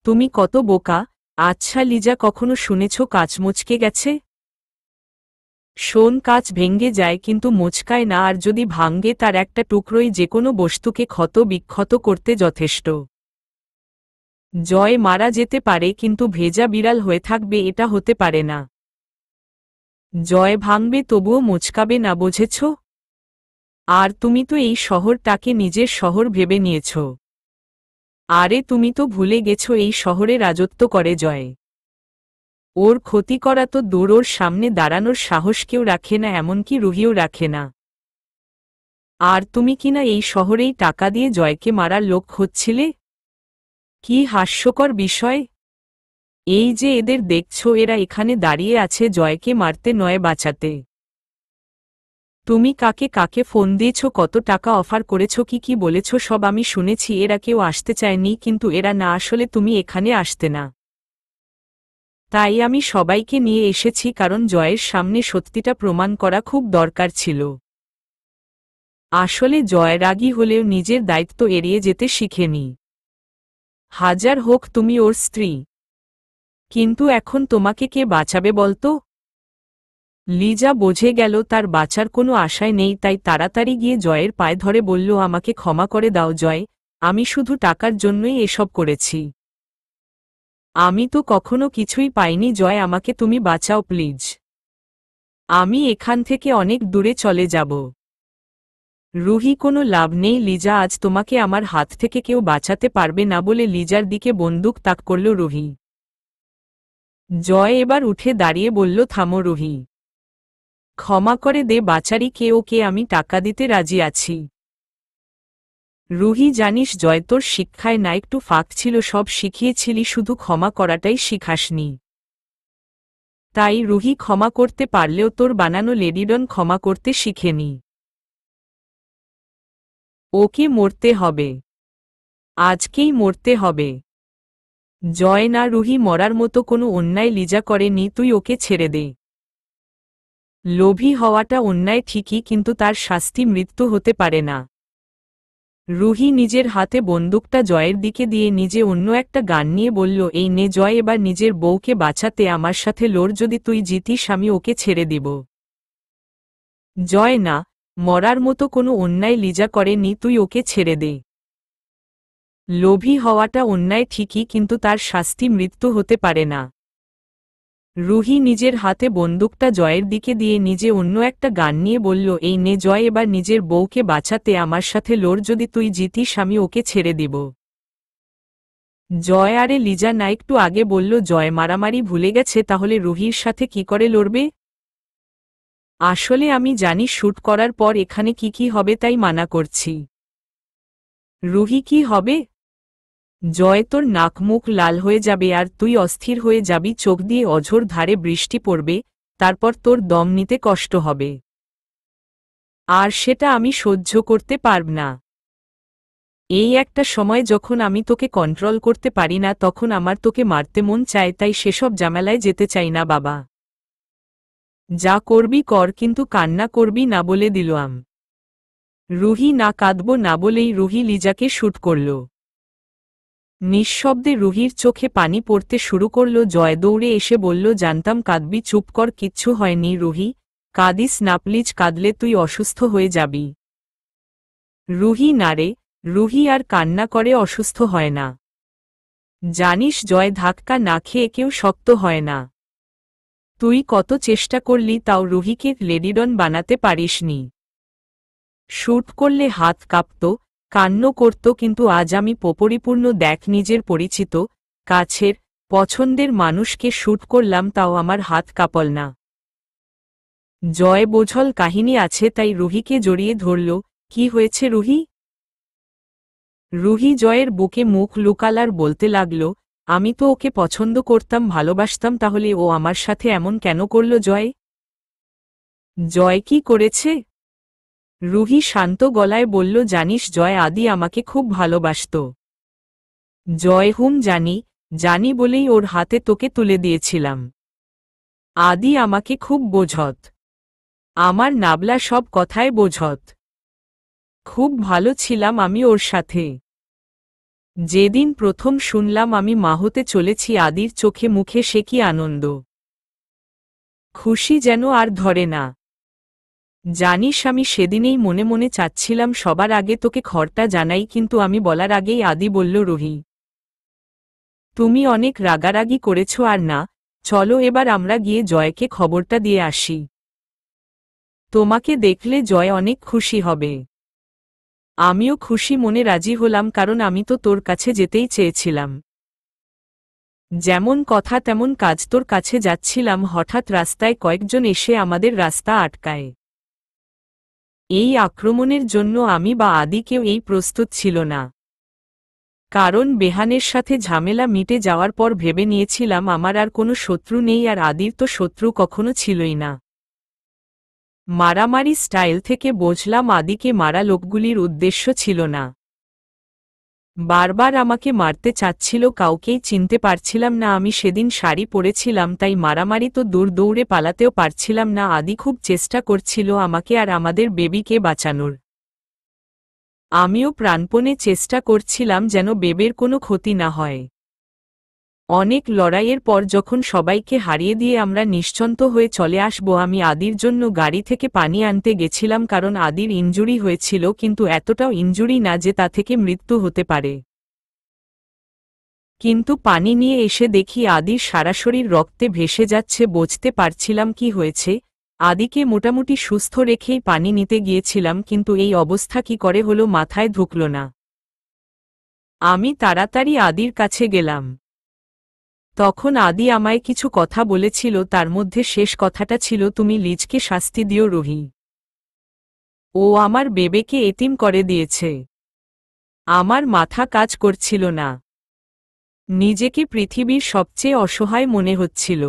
S1: তুমি কত বোকা। আচ্ছা লিজা, কখনো শুনেছ কাঁচ মুচকে গেছে? শোন, কাঁচ ভেঙ্গে যায় কিন্তু মোচকায় না, আর যদি ভাঙ্গে তার একটা টুকরোই যেকোনো বস্তুকে ক্ষত বিক্ষত করতে যথেষ্ট। জয় মারা যেতে পারে কিন্তু ভেজা বিড়াল হয়ে থাকবে এটা হতে পারে না। জয় ভাঙবে তবুও মোচকাবে না, বুঝেছ? আর তুমি তো এই শহরটাকে নিজের শহর ভেবে নিয়েছ। আরে তুমি তো ভুলে গেছো এই শহরে রাজত্ব করে জয়। ওর ক্ষতি করা তো দূর, ওর সামনে দাঁড়ানোর সাহস কেউ রাখে না, এমনকি রুহিও রাখে না। আর তুমি কিনা এই শহরেই টাকা দিয়ে জয়কে মারার লোক হচ্ছিলে। কি হাস্যকর বিষয়! এই যে এদের দেখছো, এরা এখানে দাঁড়িয়ে আছে জয়কে মারতে নয় বাঁচাতে। তুমি কাকে কাকে ফোন দিয়েছ, কত টাকা অফার করেছ, কি কি বলেছ সব আমি শুনেছি। এরা কেউ আসতে চায়নি, কিন্তু এরা না আসলে তুমি এখানে আসতে না। তাই আমি সবাইকে নিয়ে এসেছি, কারণ জয়ের সামনে সত্যিটা প্রমাণ করা খুব দরকার ছিল। আসলে জয় রাগী হলেও নিজের দায়িত্ব এড়িয়ে যেতে শিখেনি। হাজার হোক তুমি ওর স্ত্রী, কিন্তু এখন তোমাকে কে বাঁচাবে বলতো? লিজা বুঝে গেল তার বাঁচার কোনো আশায় নেই, তাই তাড়াতাড়ি গিয়ে জয়ের পায়ে ধরে বলল, আমাকে ক্ষমা করে দাও জয়, আমি শুধু টাকার জন্যই এসব করেছি। আমি তো কখনো কিছুই পাইনি জয়, আমাকে তুমি বাঁচাও প্লিজ। আমি এখান থেকে অনেক দূরে চলে যাব। রুহি, কোনো লাভ নেই লিজা, আজ তোমাকে আমার হাত থেকে কেউ বাঁচাতে পারবে না বলে লিজার দিকে বন্দুক তাক করল রুহি। জয় এবার উঠে দাঁড়িয়ে বলল, থামো রুহি, ক্ষমা করে দে বাচারি, কে ওকে আমি টাকা দিতে রাজি আছি। রুহি, জানিস জয় তোর শিক্ষায় না একটু ফাঁক ছিল, সব শিখিয়েছিলি, শুধু ক্ষমা করাটাই শিখাসনি। তাই রুহি, ক্ষমা করতে পারলেও তোর বানানো লেডিডন ক্ষমা করতে শিখেনি। ওকে মরতে হবে, আজকেই মরতে হবে। জয়, না রুহি, মরার মতো কোনো অন্যায় লিজা করেনি, তুই ওকে ছেড়ে দে। লোভী হওয়াটা অন্যায় ঠিকই, কিন্তু তার শাস্তি মৃত্যু হতে পারে না। রুহি নিজের হাতে বন্দুকটা জয়ের দিকে দিয়ে নিজে অন্য একটা গান নিয়ে বলল, এই নে জয়, এবার নিজের বউকে বাঁচাতে আমার সাথে লড়, যদি তুই জিতিস আমি ওকে ছেড়ে দিব। জয়, না, মরার মতো কোনো অন্যায় লিজা করেনি, তুই ওকে ছেড়ে দে। লোভী হওয়াটা অন্যায় ঠিকই, কিন্তু তার শাস্তি মৃত্যু হতে পারে না। রুহি নিজের হাতে বন্দুকটা জয়ের দিকে দিয়ে নিজে অন্য একটা গান নিয়ে বলল, এই নে জয়, এবার নিজের বউকে বাঁচাতে আমার সাথে লড়, যদি তুই জিতিস আমি ওকে ছেড়ে দিব। জয়, আরে লিজা না, একটু আগে বলল জয় মারামারি ভুলে গেছে, তাহলে রুহির সাথে কি করে লড়বে? আসলে আমি জানি শ্যুট করার পর এখানে কি কি হবে, তাই মানা করছি। রুহি, কি হবে? জয়, তোর নাক মুখ লাল হয়ে যাবে আর তুই অস্থির হয়ে যাবি, চোখ দিয়ে অঝোর ধারে বৃষ্টি পড়বে, তারপর তোর দম নিতে কষ্ট হবে। আর সেটা আমি সহ্য করতে পারব না। এই একটা সময় যখন আমি তোকে কন্ট্রোল করতে পারি না তখন আমার তোকে মারতে মন চায়, তাই সেসব ঝামেলায় যেতে চাই না বাবা। যা করবি কর, কিন্তু কান্না করবি না বলে দিলাম। রুহি না কাঁদব না বলেই রুহি লিজাকে শুট করল। নিঃশব্দে রুহির চোখে পানি পড়তে শুরু করল। জয় দৌড়ে এসে বলল, জানতাম কাঁদবি, চুপ কর, কিচ্ছু হয়নি রুহি, কাঁদিস না প্লিজ, কাঁদলে তুই অসুস্থ হয়ে যাবি। রুহি নারে, রুহি আর কান্না করে অসুস্থ হয় না। জানিস জয়, ধাক্কা না খেয়ে কেউ শক্ত হয় না। তুই কত চেষ্টা করলি তাও রুহিকে লেডিডন বানাতে পারিসনি। শুট করলে হাত কাঁপত, কান্ন করত, কিন্তু আজ আমি পরিপূর্ণ দেখ, নিজের পরিচিত, কাছের, পছন্দের মানুষকে শুট করলাম, তাও আমার হাত কাঁপল না। জয় বোঝল কাহিনী আছে, তাই রুহিকে জড়িয়ে ধরল। কি হয়েছে রুহি? রুহি জয়ের বুকে মুখ লুকালার বলতে লাগল, আমি তো ওকে পছন্দ করতাম, ভালোবাসতাম, তাহলে ও আমার সাথে এমন কেন করল? জয় জয় কি করেছে? রুহি শান্ত গলায় বলল, জানিস জয়, আদি আমাকে খুব ভালোবাসত। জয় জানি, জানি বলেই ওর হাতে তোকে তুলে দিয়েছিলাম। আদি আমাকে খুব বোঝত, আমার নাবলা সব কথায় বোঝত। খুব ভালো ছিলাম আমি ওর সাথে। যেদিন প্রথম শুনলাম আমি মা হতে চলেছি, আদির চোখে মুখে সে কি আনন্দ, খুশি যেন আর ধরে না। জানিস আমি সেদিনেই মনে মনে চাচ্ছিলাম সবার আগে তোকে খবরটা জানাই, কিন্তু আমি বলার আগেই আদি বলল, রুহি তুমি অনেক রাগারাগি করেছ, আর না, চলো এবার আমরা গিয়ে জয়কে খবরটা দিয়ে আসি। তোমাকে দেখলে জয় অনেক খুশি হবে। আমিও খুশি মনে রাজি হলাম, কারণ আমি তো তোর কাছে যেতেই চেয়েছিলাম। যেমন কথা তেমন কাজ, তোর কাছে যাচ্ছিলাম, হঠাৎ রাস্তায় কয়েকজন এসে আমাদের রাস্তা আটকায়। এই আক্রমণের জন্য আমি বা আদি কেউ এই প্রস্তুত ছিল না। কারণ বেহানের সাথে ঝামেলা মিটে যাওয়ার পর ভেবে নিয়েছিলাম আমার আর কোনো শত্রু নেই, আর আদির তো শত্রু কখনো ছিলই না। মারামারি স্টাইল থেকে বুঝলাম আদিকে মারা লোকগুলির উদ্দেশ্য ছিল না। বারবার আমাকে মারতে চাচ্ছিল, কাউকেই চিনতে পারছিলাম না। আমি সেদিন শাড়ি পরেছিলাম, তাই মারামারি তো দূর, দৌড়ে পালাতেও পারছিলাম না। আদি খুব চেষ্টা করছিল আমাকে আর আমাদের বেবিকে বাঁচানোর। আমিও প্রাণপণে চেষ্টা করছিলাম যেন বেবের কোনো ক্ষতি না হয়। অনেক লড়াইয়ের পর যখন সবাইকে হারিয়ে দিয়ে আমরা নিশ্চিন্ত হয়ে চলে আসব, আমি আদির জন্য গাড়ি থেকে পানি আনতে গেছিলাম, কারণ আদির ইনজুরি হয়েছিল, কিন্তু এতটাও ইনজুরি না যে তা থেকে মৃত্যু হতে পারে। কিন্তু পানি নিয়ে এসে দেখি আদির সারা শরীর রক্তে ভেসে যাচ্ছে। বুঝতে পারছিলাম কি হয়েছে। আদিকে মোটামুটি সুস্থ রেখেই পানি নিতে গিয়েছিলাম, কিন্তু এই অবস্থা কি করে হলো মাথায় ঢুকল না। আমি তাড়াতাড়ি আদির কাছে গেলাম। তখন আদি আমায় কিছু কথা বলেছিল, তার মধ্যে শেষ কথাটা ছিল, তুমি লিজকে শাস্তি দিও রুহি, ও আমার বেবেকে এতিম করে দিয়েছে। আমার মাথা কাজ করছিল না, নিজেকে পৃথিবীর সবচেয়ে অসহায় মনে হচ্ছিল।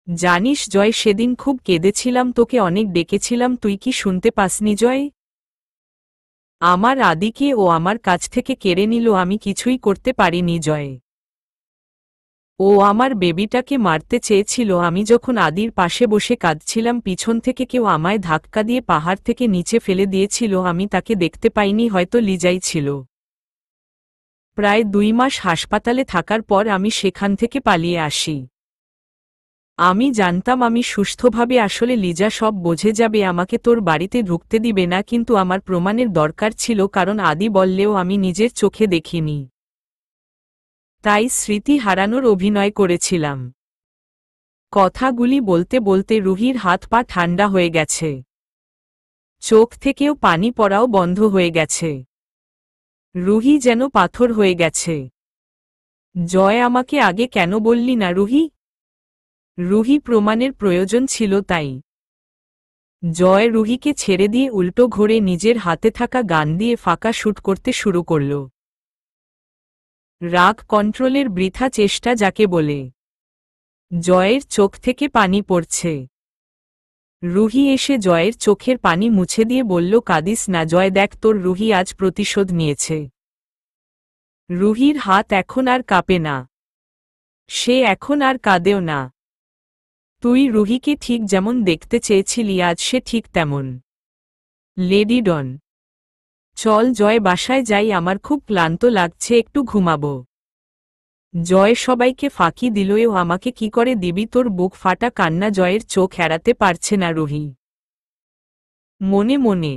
S1: জানিস জয়, সেদিন খুব কেঁদেছিলাম, তোকে অনেক ডেকেছিলাম, তুই কি শুনতে পাসনি জয়? আমার আদিকে ও আমার কাছ থেকে কেড়ে নিল, আমি কিছুই করতে পারিনি জয়। ও আমার বেবিটাকে মারতে চেয়েছিল। আমি যখন আদির পাশে বসে কাঁদছিলাম, পিছন থেকে কেউ আমায় ধাক্কা দিয়ে পাহাড় থেকে নিচে ফেলে দিয়েছিল। আমি তাকে দেখতে পাইনি, হয়তো লিজাই ছিল। প্রায় 2 মাস হাসপাতালে থাকার পর আমি সেখান থেকে পালিয়ে আসি। আমি জানতাম আমি সুস্থভাবে আসলে লিজা সব বুঝে যাবে, আমাকে তোর বাড়িতে ঢুকতে দিবে না, কিন্তু আমার প্রমাণের দরকার ছিল, কারণ আদি বললেও আমি নিজের চোখে দেখিনি। তাই স্মৃতি হারানোর অভিনয় করেছিলাম। কথাগুলি বলতে বলতে রুহির হাত পা ঠান্ডা হয়ে গেছে, চোখ থেকেও পানি পড়াও বন্ধ হয়ে গেছে। রুহি যেন পাথর হয়ে গেছে। জয়, আমাকে আগে কেন বললি না রুহি? রুহি প্রমাণের প্রয়োজন ছিল তাই। জয় রুহিকে ছেড়ে দিয়ে উল্টো ঘোরে নিজের হাতে থাকা গান দিয়ে ফাঁকা শুট করতে শুরু করল। রাগ কন্ট্রোলের বৃথা চেষ্টা যাকে বলে। জয়ের চোখ থেকে পানি পড়ছে। রুহি এসে জয়ের চোখের পানি মুছে দিয়ে বলল, কাঁদিস না জয়, দেখ তোর রুহি আজ প্রতিশোধ নিয়েছে। রুহির হাত এখন আর কাঁপে না, সে এখন আর কাঁদেও না। তুই রুহিকে ঠিক যেমন দেখতে চেয়েছিলি আজ সে ঠিক তেমন। লেডি ডন, চল জয় বাসায় যাই, আমার খুব ক্লান্ত লাগছে, একটু ঘুমাবো। জয় সবাইকে ফাঁকি দিলও আমাকে কি করে দিবি? তোর বুক ফাটা কান্না জয়ের চোখ এড়াতে পারছে না রুহি। মনে মনে,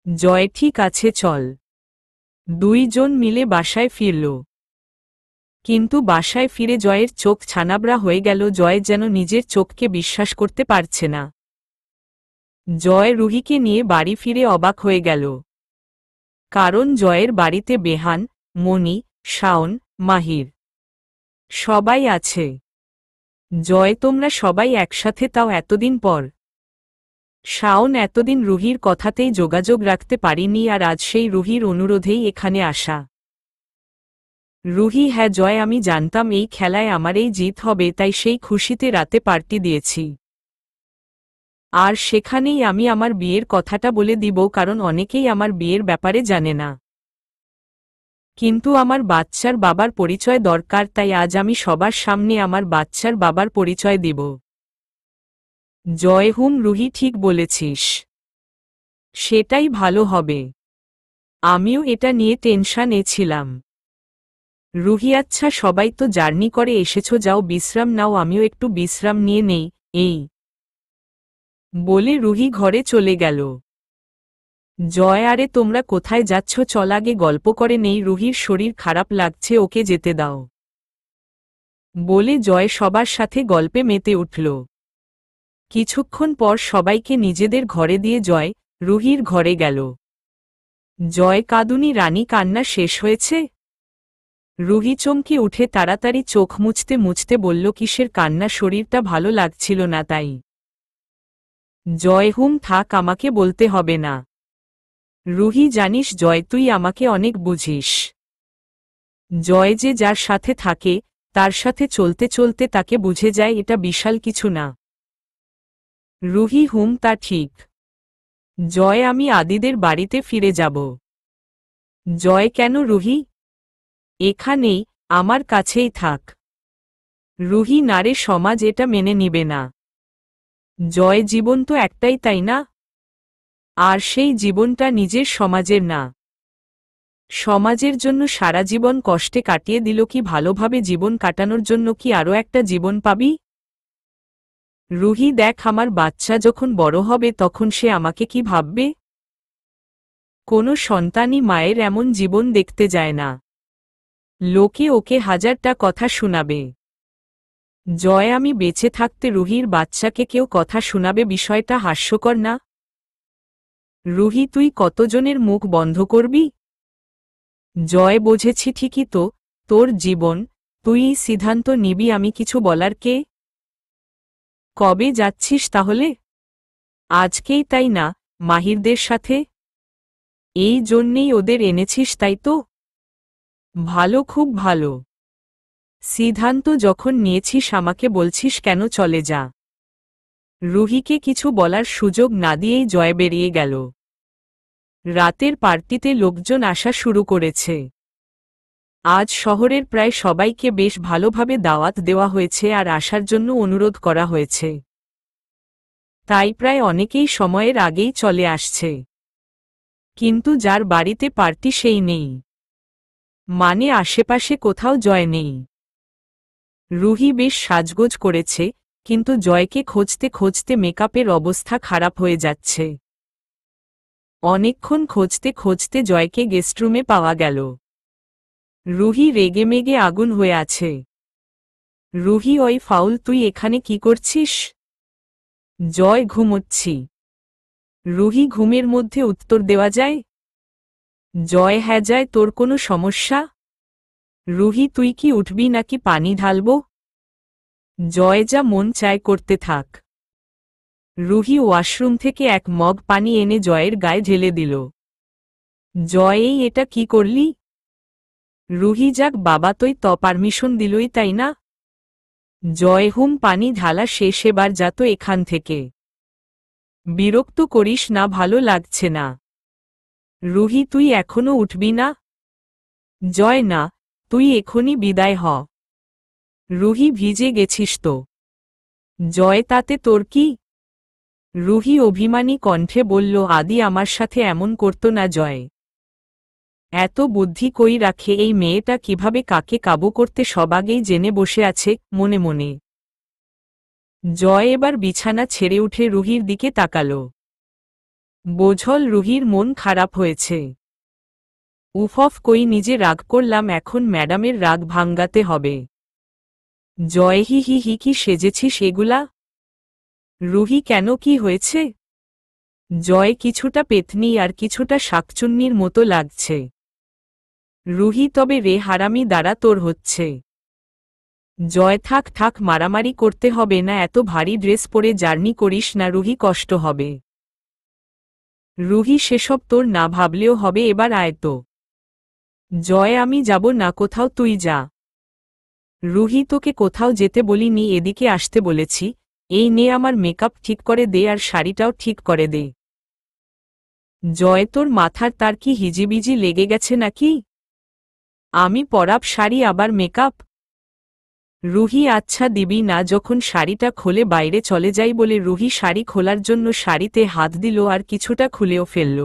S1: জয় ঠিক আছে চল। দুইজন মিলে বাসায় ফিরল। কিন্তু বাসায় ফিরে জয়ের চোখ ছানাবড়া হয়ে গেল, জয় যেন নিজের চোখকে বিশ্বাস করতে পারছে না। জয় রুহিকে নিয়ে বাড়ি ফিরে অবাক হয়ে গেল। কারণ জয়ের বাড়িতে বেহান, মনি, শাওন, মাহির সবাই আছে। জয় তোমরা সবাই একসাথে, তাও এতদিন পর। শাওন এতদিন রুহির কথাতেই যোগাযোগ রাখতে পারিনি, আর আজ সেই রুহির অনুরোধেই এখানে আসা। রুহি, হ্যাঁ জয়, আমি জানতাম এই খেলায় আমারই জিত হবে, তাই সেই খুশিতে রাতে পার্টি দিয়েছি। আর সেখানেই আমি আমার বিয়ের কথাটা বলে দিব, কারণ অনেকেই আমার বিয়ের ব্যাপারে জানে না। কিন্তু আমার বাচ্চার বাবার পরিচয় দরকার, তাই আজ আমি সবার সামনে আমার বাচ্চার বাবার পরিচয় দিব। জয়, রুহি ঠিক বলেছিস, সেটাই ভালো হবে। আমিও এটা নিয়ে টেনশনে ছিলাম। রুহি, আচ্ছা সবাই তো জার্নি করে এসেছো, যাও বিশ্রাম নাও, আমিও একটু বিশ্রাম নিয়ে নেই। এই বলে রুহি ঘরে চলে গেল। জয়, আরে তোমরা কোথায় যাচ্ছ? চল আগে গল্প করে নেই, রুহির শরীর খারাপ লাগছে, ওকে যেতে দাও। বলে জয় সবার সাথে গল্পে মেতে উঠল। কিছুক্ষণ পর সবাইকে নিজেদের ঘরে দিয়ে জয় রুহির ঘরে গেল। জয়, কাঁদুনি রানী, কান্না শেষ হয়েছে? রুহি চমকে উঠে তাড়াতাড়ি চোখ মুছতে মুছতে বলল, কিসের কান্না, শরীরটা ভালো লাগছিল না তাই। জয়, থাক, আমাকে বলতে হবে না। রুহি, জানিস জয়, তুই আমাকে অনেক বুঝিস। জয় যে যার সাথে থাকে তার সাথে চলতে চলতে তাকে বুঝে যায়, এটা বিশাল কিছু না। রুহি, তা ঠিক। জয়, আমি আদিদের বাড়িতে ফিরে যাব। জয়, কেন রুহি? এখানেই, আমার কাছেই থাক। রুহি, নারে, সমাজ এটা মেনে নিবে না। জয়, জীবন তো একটাই তাই না? আর সেই জীবনটা নিজের সমাজের না। সমাজের জন্য সারা জীবন কষ্টে কাটিয়ে দিল কি ভালোভাবে জীবন কাটানোর জন্য কি আরও একটা জীবন পাবি? রুহি, দেখ, আমার বাচ্চা যখন বড় হবে তখন সে আমাকে কি ভাববে? কোনো সন্তানই মায়ের এমন জীবন দেখতে যায় না। লোকে ওকে হাজারটা কথা শোনাবে। জয়, আমি বেঁচে থাকতে রুহির বাচ্চাকে কেউ কথা শোনাবে, বিষয়টা হাস্যকর না? রুহি, তুই কতজনের মুখ বন্ধ করবি? জয়, বুঝেছি ঠিকই তো, তোর জীবন, তুই সিদ্ধান্ত নিবি, আমি কিছু বলার কে? কবে যাচ্ছিস তাহলে? আজকেই, তাই না, মাহিরদের সাথে? এই জন্যেই ওদের এনেছিস তাই তো? ভালো, খুব ভালো। সিদ্ধান্ত যখন নিয়েছিস আমাকে বলছিস কেন? চলে যা। রুহিকে কিছু বলার সুযোগ না দিয়েই জয় বেরিয়ে গেল। রাতের পার্টিতে লোকজন আসা শুরু করেছে। আজ শহরের প্রায় সবাইকে বেশ ভালোভাবে দাওয়াত দেওয়া হয়েছে আর আসার জন্য অনুরোধ করা হয়েছে। তাই প্রায় অনেকেই সময়ের আগেই চলে আসছে। কিন্তু যার বাড়িতে পার্টি সেই নেই, মানে আশেপাশে কোথাও জয় নেই। রুহি বেশ সাজগোজ করেছে, কিন্তু জয়কে খুঁজতে খুঁজতে মেকআপের অবস্থা খারাপ হয়ে যাচ্ছে। অনেকক্ষণ খুঁজতে খুঁজতে জয়কে গেস্টরুমে পাওয়া গেল। রুহি রেগেমেগে আগুন হয়ে আছে। রুহি, ওই ফাউল, তুই এখানে কি করছিস? জয়, ঘুমোচ্ছি। রুহি, ঘুমের মধ্যে উত্তর দেওয়া যায়? জয়, হ্যাঁ যায়, তোর কোনো সমস্যা? রুহি, তুই কি উঠবি নাকি পানি ঢালব? জয়, যা মন চায় করতে থাক। রুহি ওয়াশরুম থেকে এক মগ পানি এনে জয়ের গায়ে ঢেলে দিল। জয়, এটা কি করলি? রুহি, যাক বাবা, তুই তো পারমিশন দিলই তাই না? জয়, পানি ঢালা শেষ, এবার যা তো এখান থেকে। বিরক্ত করিস না, ভালো লাগছে না। রুহি, তুই এখনো উঠবি না? জয়, না, তুই এখনই বিদায় হ। রুহি, ভিজে গেছিস তো। জয়, তাতে তোর কি? রুহি অভিমানী কণ্ঠে বলল, আদি আমার সাথে এমন করত না জয়। এত বুদ্ধি কই রাখে এই মেয়েটা, কিভাবে কাকে কাবু করতে সব আগেই জেনে বসে আছে মনে মনে। জয় এবার বিছানা ছেড়ে উঠে রুহির দিকে তাকাল। বোঝল রুহির মন খারাপ হয়েছে। উফ, কই নিজে রাগ করলাম, এখন ম্যাডামের রাগ ভাঙ্গাতে হবে। জয়, হি হি হি, কি সেজেছিস এগুলা? রুহি, কেন, কি হয়েছে? জয়, কিছুটা পেতনি আর কিছুটা শাকচুন্নির মতো লাগছে। রুহি, তবে রে হারামি, দ্বারা তোর হচ্ছে। জয়, থাক থাক, মারামারি করতে হবে না, এত ভারী ড্রেস পরে জার্নি করিস না রুহি, কষ্ট হবে। রুহি, সেসব তোর না ভাবলেও হবে, এবার আয় তো। জয়, আমি যাব না কোথাও, তুই যা। রুহি, তোকে কোথাও যেতে বলিনি, এদিকে আসতে বলেছি। এই নে, আমার মেকআপ ঠিক করে দে আর শাড়িটাও ঠিক করে দে। জয়, তোর মাথার তার কি হিজিবিজি লেগে গেছে নাকি? আমি পরাব শাড়ি আবার মেকআপ? রুহি, আচ্ছা দিবি না যখন, শাড়িটা খোলে বাইরে চলে যাই বলে রুহি শাড়ি খোলার জন্য শাড়িতে হাত দিল আর কিছুটা খুলেও ফেলল।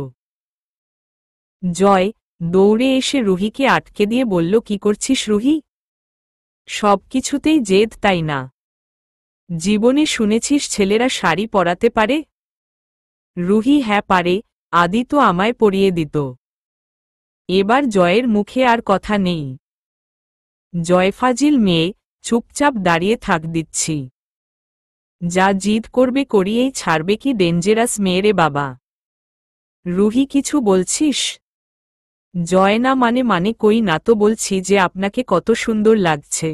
S1: জয় দৌড়ে এসে রুহিকে আটকে দিয়ে বলল, কি করছিস রুহি? সব কিছুতেই জেদ, তাই না? জীবনে শুনেছিস ছেলেরা শাড়ি পরাতে পারে? রুহি, হ্যাঁ পারে, আদি তো আমায় পরিয়ে দিত। এবার জয়ের মুখে আর কথা নেই। জয় ফাজিল মেয়ে, চুপচাপ দাঁড়িয়ে থাক দিচ্ছি। যা জিদ করবে করিয়েই ছাড়বে, কি ডেঞ্জারাস মেয়েরে বাবা। রুহি, কিছু বলছিস? জয়, না মানে কই না তো, বলছি যে আপনাকে কত সুন্দর লাগছে।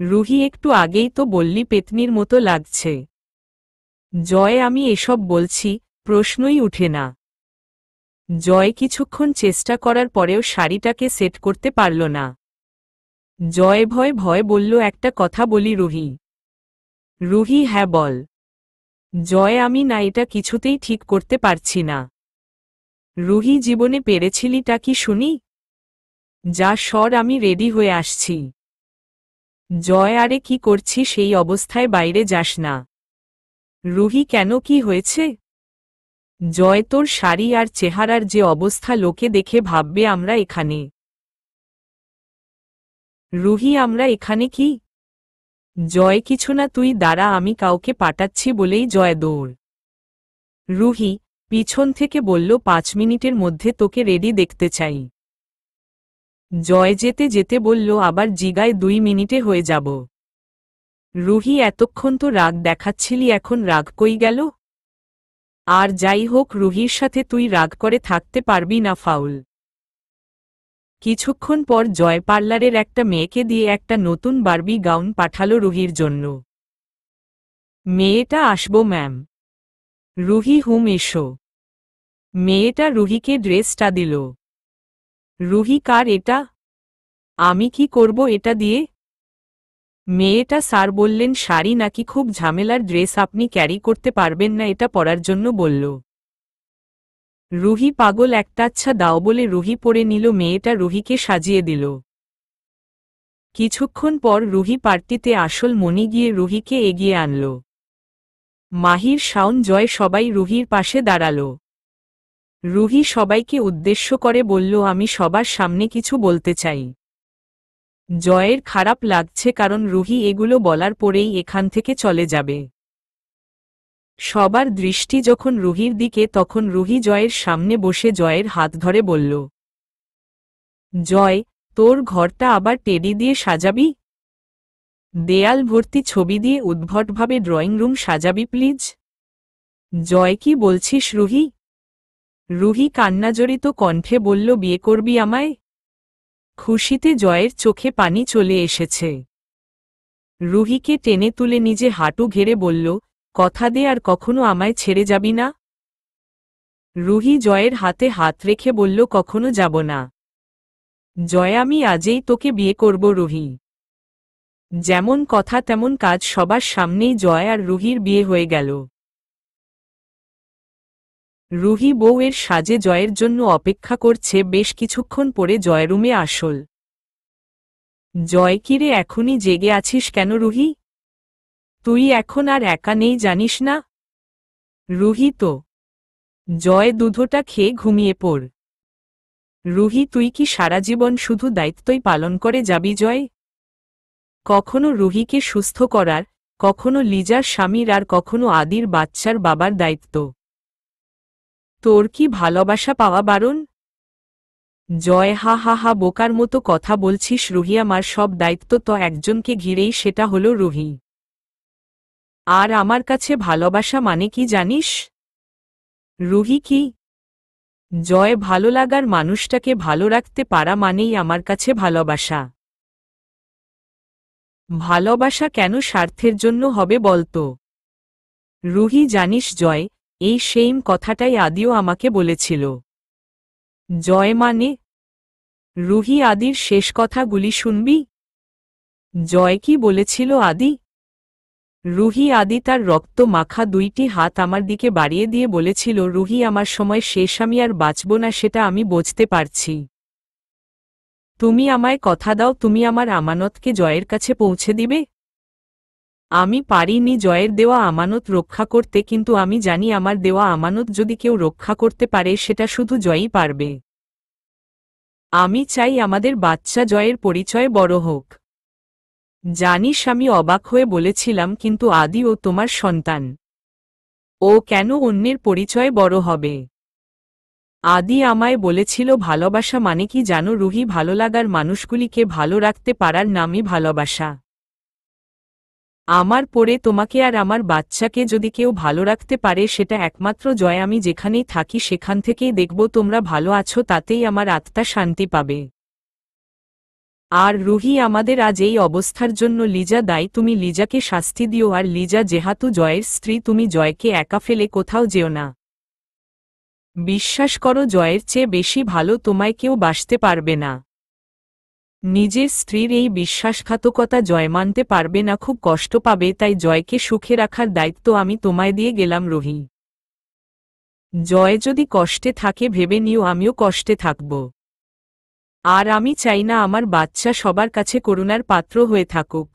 S1: রুহি, একটু আগেই তো বললি পেতনির মতো লাগছে। জয়, আমি এসব বলছি, প্রশ্নই উঠে না। জয় কিছুক্ষণ চেষ্টা করার পরেও শাড়িটাকে সেট করতে পারল না। জয় ভয় ভয় বলল, একটা কথা বলি রুহি। রুহি, হ্যাঁ বল। জয়, আমি না, এটা কিছুতেই ঠিক করতে পারছি না। রুহি, জীবনে পেরেছিলিটা কি শুনি? যা সর, আমি রেডি হয়ে আসছি। জয়, আরে কি করছিস, সেই অবস্থায় বাইরে যাস না। রুহি, কেন, কি হয়েছে? জয়, তোর শাড়ি আর চেহারার যে অবস্থা, লোকে দেখে ভাববে আমরা এখানে। রুহি, আমরা এখানে কি? জয়, কিছু না, তুই দাঁড়া, আমি কাউকে পাঠাচ্ছি বলেই জয় দৌড়। রুহি পিছন থেকে বলল, 5 মিনিটের মধ্যে তোকে রেডি দেখতে চাই। জয় যেতে যেতে বলল, আবার জিগায় 2 মিনিটে হয়ে যাব। রুহি, এতক্ষণ তো রাগ দেখাচ্ছিলি, এখন রাগ কই গেল? আর যাই হোক, রুহির সাথে তুই রাগ করে থাকতে পারবি না, ফাউল। কিছুক্ষণ পর জয় পার্লারের একটা মেয়েকে দিয়ে একটা নতুন বারবি গাউন পাঠালো রুহির জন্য। মেয়েটা আসবো ম্যাম। রুহি, হুম এসো। মেয়েটা রুহিকে ড্রেসটা দিল। রুহি, কার এটা? আমি কি করব এটা দিয়ে? মেয়েটা, স্যার বললেন শাড়ি নাকি খুব ঝামেলার ড্রেস, আপনি ক্যারি করতে পারবেন না, এটা পরার জন্য বলল। রুহি, পাগল একটা, আচ্ছা দাও বলে রুহি পরে নিল। মেয়েটা রুহিকে সাজিয়ে দিল। কিছুক্ষণ পর রুহি পার্টিতে আসল মনি গিয়ে রুহিকে এগিয়ে আনল। মাহির, শাওন, জয় সবাই রুহির পাশে দাঁড়াল। রুহি সবাইকে উদ্দেশ্য করে বলল, আমি সবার সামনে কিছু বলতে চাই। জয়ের খারাপ লাগছে, কারণ রুহি এগুলো বলার পরেই এখান থেকে চলে যাবে। সবার দৃষ্টি যখন রুহির দিকে, তখন রুহি জয়ের সামনে বসে জয়ের হাত ধরে বলল, জয়, তোর ঘরটা আবার টেডি দিয়ে সাজাবি? দেয়াল ভর্তি ছবি দিয়ে উদ্ভটভাবে ড্রয়িং রুম সাজাবি প্লিজ? জয়, কি বলছিস রুহি? রুহি কান্নাজড়িত কণ্ঠে বলল, বিয়ে করবি আমায়? খুশিতে জয়ের চোখে পানি চলে এসেছে। রুহিকে টেনে তুলে নিজে হাঁটু ঘেরে বলল, কথা দে আর কখনো আমায় ছেড়ে যাবি না? রুহি জয়ের হাতে হাত রেখে বলল, কখনো যাব না। জয়, আমি আজই তোকে বিয়ে করব রুহি। যেমন কথা তেমন কাজ, সবার সামনেই জয় আর রুহির বিয়ে হয়ে গেল। রুহি বউয়ের সাজে জয়ের জন্য অপেক্ষা করছে। বেশ কিছুক্ষণ পরে জয় রুমে আসল। জয়, কিরে এখনই জেগে আছিস কেন রুহি? তুই এখন আর একা নেই জানিস না? রুহি তো। জয়, দুধটা খেয়ে ঘুমিয়ে পড়। রুহি, তুই কি সারা জীবন শুধু দায়িত্বই পালন করে যাবি জয়? কখনো রুহিকে সুস্থ করার, কখনো লিজার স্বামীর, আর কখনো আদির বাচ্চার বাবার দায়িত্ব। তোর কি ভালোবাসা পাওয়া বারণ? জয়, হা হা হা, বোকার মতো কথা বলছিস রুহি। আমার সব দায়িত্ব তো একজনকে ঘিরেই, সেটা হলো রুহি। আর আমার কাছে ভালোবাসা মানে কি জানিস? রুহি কি? জয়, ভালো লাগার মানুষটাকে ভালো রাখতে পারা মানেই আমার কাছে ভালোবাসা। ভালোবাসা কেন স্বার্থের জন্য হবে বলতো? রুহি, জানিস জয়, এই সেইম কথাটাই আদিও আমাকে বলেছিল। জয় মানে? রুহি, আদির শেষ কথাগুলি শুনবি? জয়, কি বলেছিল আদি? রুহি, আদি তার রক্ত মাখা দুইটি হাত আমার দিকে বাড়িয়ে দিয়ে বলেছিল, রুহি, আমার সময় শেষ, আমি আর বাঁচব না, সেটা আমি বুঝতে পারছি। তুমি আমায় কথা দাও, তুমি আমার আমানতকে জয়ের কাছে পৌঁছে দিবে। আমি পারিনি জয়ের দেওয়া আমানত রক্ষা করতে, কিন্তু আমি জানি আমার দেওয়া আমানত যদি কেউ রক্ষা করতে পারে সেটা শুধু জয়ই পারবে। আমি চাই আমাদের বাচ্চা জয়ের পরিচয় বড় হোক। জানিস, আমি অবাক হয়ে বলেছিলাম, কিন্তু আদি ও তোমার সন্তান, ও কেন অন্যের পরিচয় বড় হবে? আদি আমায় বলেছিল ভালোবাসা মানে কি জানো রুহি? ভালো লাগার মানুষগুলিকে ভালো রাখতে পারার নামই ভালোবাসা। আমার পরে তোমাকে আর আমার বাচ্চাকে যদি কেউ ভালো রাখতে পারে সেটা একমাত্র জয়। আমি যেখানেই থাকি সেখান থেকেই দেখব তোমরা ভালো আছো, তাতেই আমার আত্মা শান্তি পাবে। আর রুহি, আমাদের আজ এই অবস্থার জন্য লিজা দায়ী। তুমি লিজাকে শাস্তি দিও, আর লিজা যেহেতু জয়ের স্ত্রী, তুমি জয়কে একা ফেলে কোথাও যেও না। বিশ্বাস করো, জয়ের চেয়ে বেশি ভালো তোমায় কেউ বাসতে পারবে না। নিজের স্ত্রীর এই বিশ্বাসঘাতকতা জয় মানতে পারবে না, খুব কষ্ট পাবে, তাই জয়কে সুখে রাখার দায়িত্ব আমি তোমায় দিয়ে গেলাম রুহি। জয় যদি কষ্টে থাকে ভেবে নিও আমিও কষ্টে থাকব। আর আমি চাই না আমার বাচ্চা সবার কাছে করুণার পাত্র হয়ে থাকুক।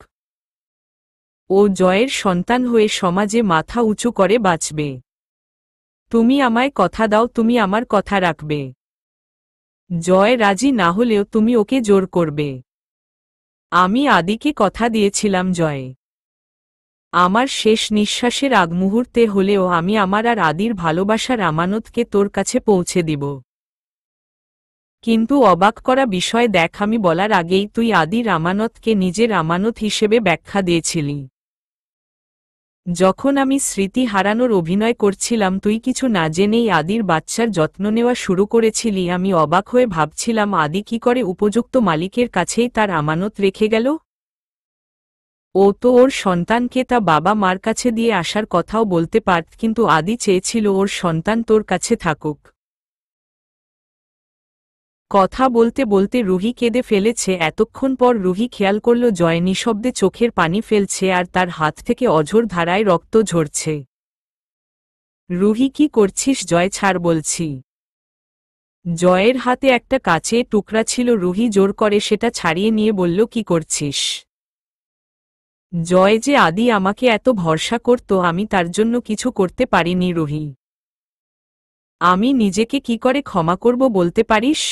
S1: ও জয়ের সন্তান হয়ে সমাজে মাথা উঁচু করে বাঁচবে। তুমি আমায় কথা দাও, তুমি আমার কথা রাখবে। জয় রাজি না হলেও তুমি ওকে জোর করবে। আমি আদিকে কথা দিয়েছিলাম জয়, আমার শেষ নিঃশ্বাসের আগ মুহূর্তে হলেও আমি আমার আর আদির ভালোবাসার আমানতকে তোর কাছে পৌঁছে দিব। কিন্তু অবাক করা বিষয় দেখ, আমি বলার আগেই তুই আদির আমানতকে নিজের আমানত হিসেবে ব্যাখ্যা দিয়েছিলি। যখন আমি স্মৃতি হারানোর অভিনয় করছিলাম তুই কিছু না জেনেই আদির বাচ্চার যত্ন নেওয়া শুরু করেছিলি। আমি অবাক হয়ে ভাবছিলাম, আদি কি করে উপযুক্ত মালিকের কাছেই তার আমানত রেখে গেল? ও তো ওর সন্তানকে তা বাবা মার কাছে দিয়ে আসার কথাও বলতে পারত, কিন্তু আদি চেয়েছিল ওর সন্তান তোর কাছে থাকুক। কথা বলতে বলতে রুহি কেঁদে ফেলেছে। এতক্ষণ পর রুহি খেয়াল করল জয় নিঃশব্দে চোখের পানি ফেলছে আর তার হাত থেকে অঝোর ধারায় রক্ত ঝরছে। রুহি, কি করছিস? জয়, ছাড় বলছি। জয়ের হাতে একটা কাচের টুকরা ছিল, রুহি জোর করে সেটা ছাড়িয়ে নিয়ে বলল, কি করছিস? জয়, যে আদি আমাকে এত ভরসা করত আমি তার জন্য কিছু করতে পারিনি রুহি। আমি নিজেকে কি করে ক্ষমা করব বলতে পারিস?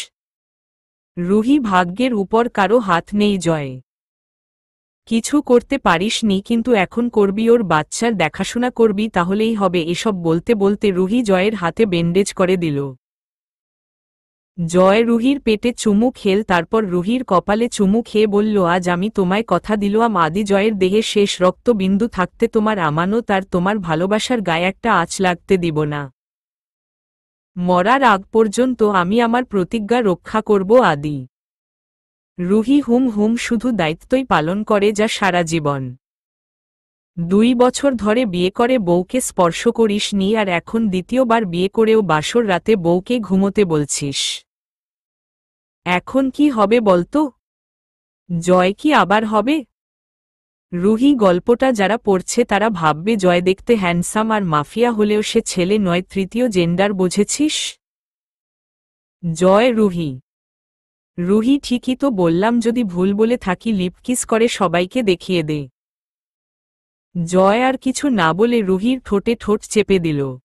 S1: রুহি, ভাগ্যের উপর কারো হাত নেই জয়। কিছু করতে পারিসনি, কিন্তু এখন করবি, ওর বাচ্চার দেখাশোনা করবি, তাহলেই হবে। এসব বলতে বলতে রুহি জয়ের হাতে ব্যান্ডেজ করে দিল। জয় রুহির পেটে চুমু খেল, তারপর রুহির কপালে চুমু খেয়ে বলল, আজ আমি তোমায় কথা দিলাম আদি জয়ের দেহে শেষ রক্ত বিন্দু থাকতে তোমার আমানত আর তোমার ভালোবাসার গায়ে একটা আঁচ লাগতে দিব না। মরার আগ পর্যন্ত আমি আমার প্রতিজ্ঞা রক্ষা করব আদি। রুহি হুম হুম শুধু দায়িত্বই পালন করে যা সারা জীবন। 2 বছর ধরে বিয়ে করে বউকে স্পর্শ করিস নি, আর এখন দ্বিতীয়বার বিয়ে করেও বাসর রাতে বউকে ঘুমোতে বলছিস। এখন কি হবে বলতো? জয় কি আবার হবে? রুহি গল্পটা যারা পড়ছে তারা ভাববে জয় দেখতে হ্যান্ডসাম আর মাফিয়া হলেও সে ছেলে নয়, তৃতীয় জেন্ডার, বুঝেছিস? জয় রুহি। রুহি ঠিকই তো বললাম, যদি ভুল বলে থাকি লিপকিস করে সবাইকে দেখিয়ে দে। জয় আর কিছু না বলে রুহির ঠোঁটে ঠোঁট চেপে দিল।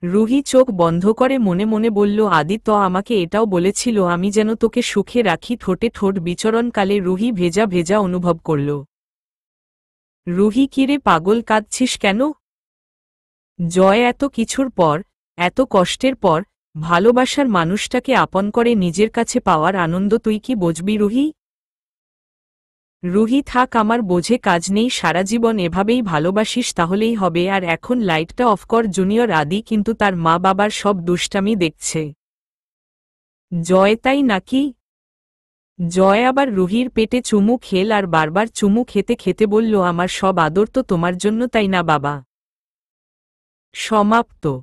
S1: রুহি চোখ বন্ধ করে মনে মনে বলল, আদিত্য আমাকে এটাও বলেছিল আমি যেন তোকে সুখে রাখি। ঠোঁটে ঠোঁট বিচরণকালে রুহি ভেজা ভেজা অনুভব করল। রুহি, কিরে পাগল, কাঁদছিস কেন? জয় এত কিছুর পর, এত কষ্টের পর, ভালোবাসার মানুষটাকে আপন করে নিজের কাছে পাওয়ার আনন্দ তুই কি বুঝবি রুহি? রুহি থাক, আমার বোঝে কাজ নেই, সারা জীবন এভাবেই ভালোবাসিস তাহলেই হবে। আর এখন লাইটটা অফ কর জুনিয়র। আদি কিন্তু তার মা বাবার সব দুষ্টামি দেখছে। জয়, তাই নাকি? জয় আবার রুহির পেটে চুমু খেল আর বারবার চুমু খেতে খেতে বলল, আমার সব আদর তো তোমার জন্য, তাই না বাবা? সমাপ্ত।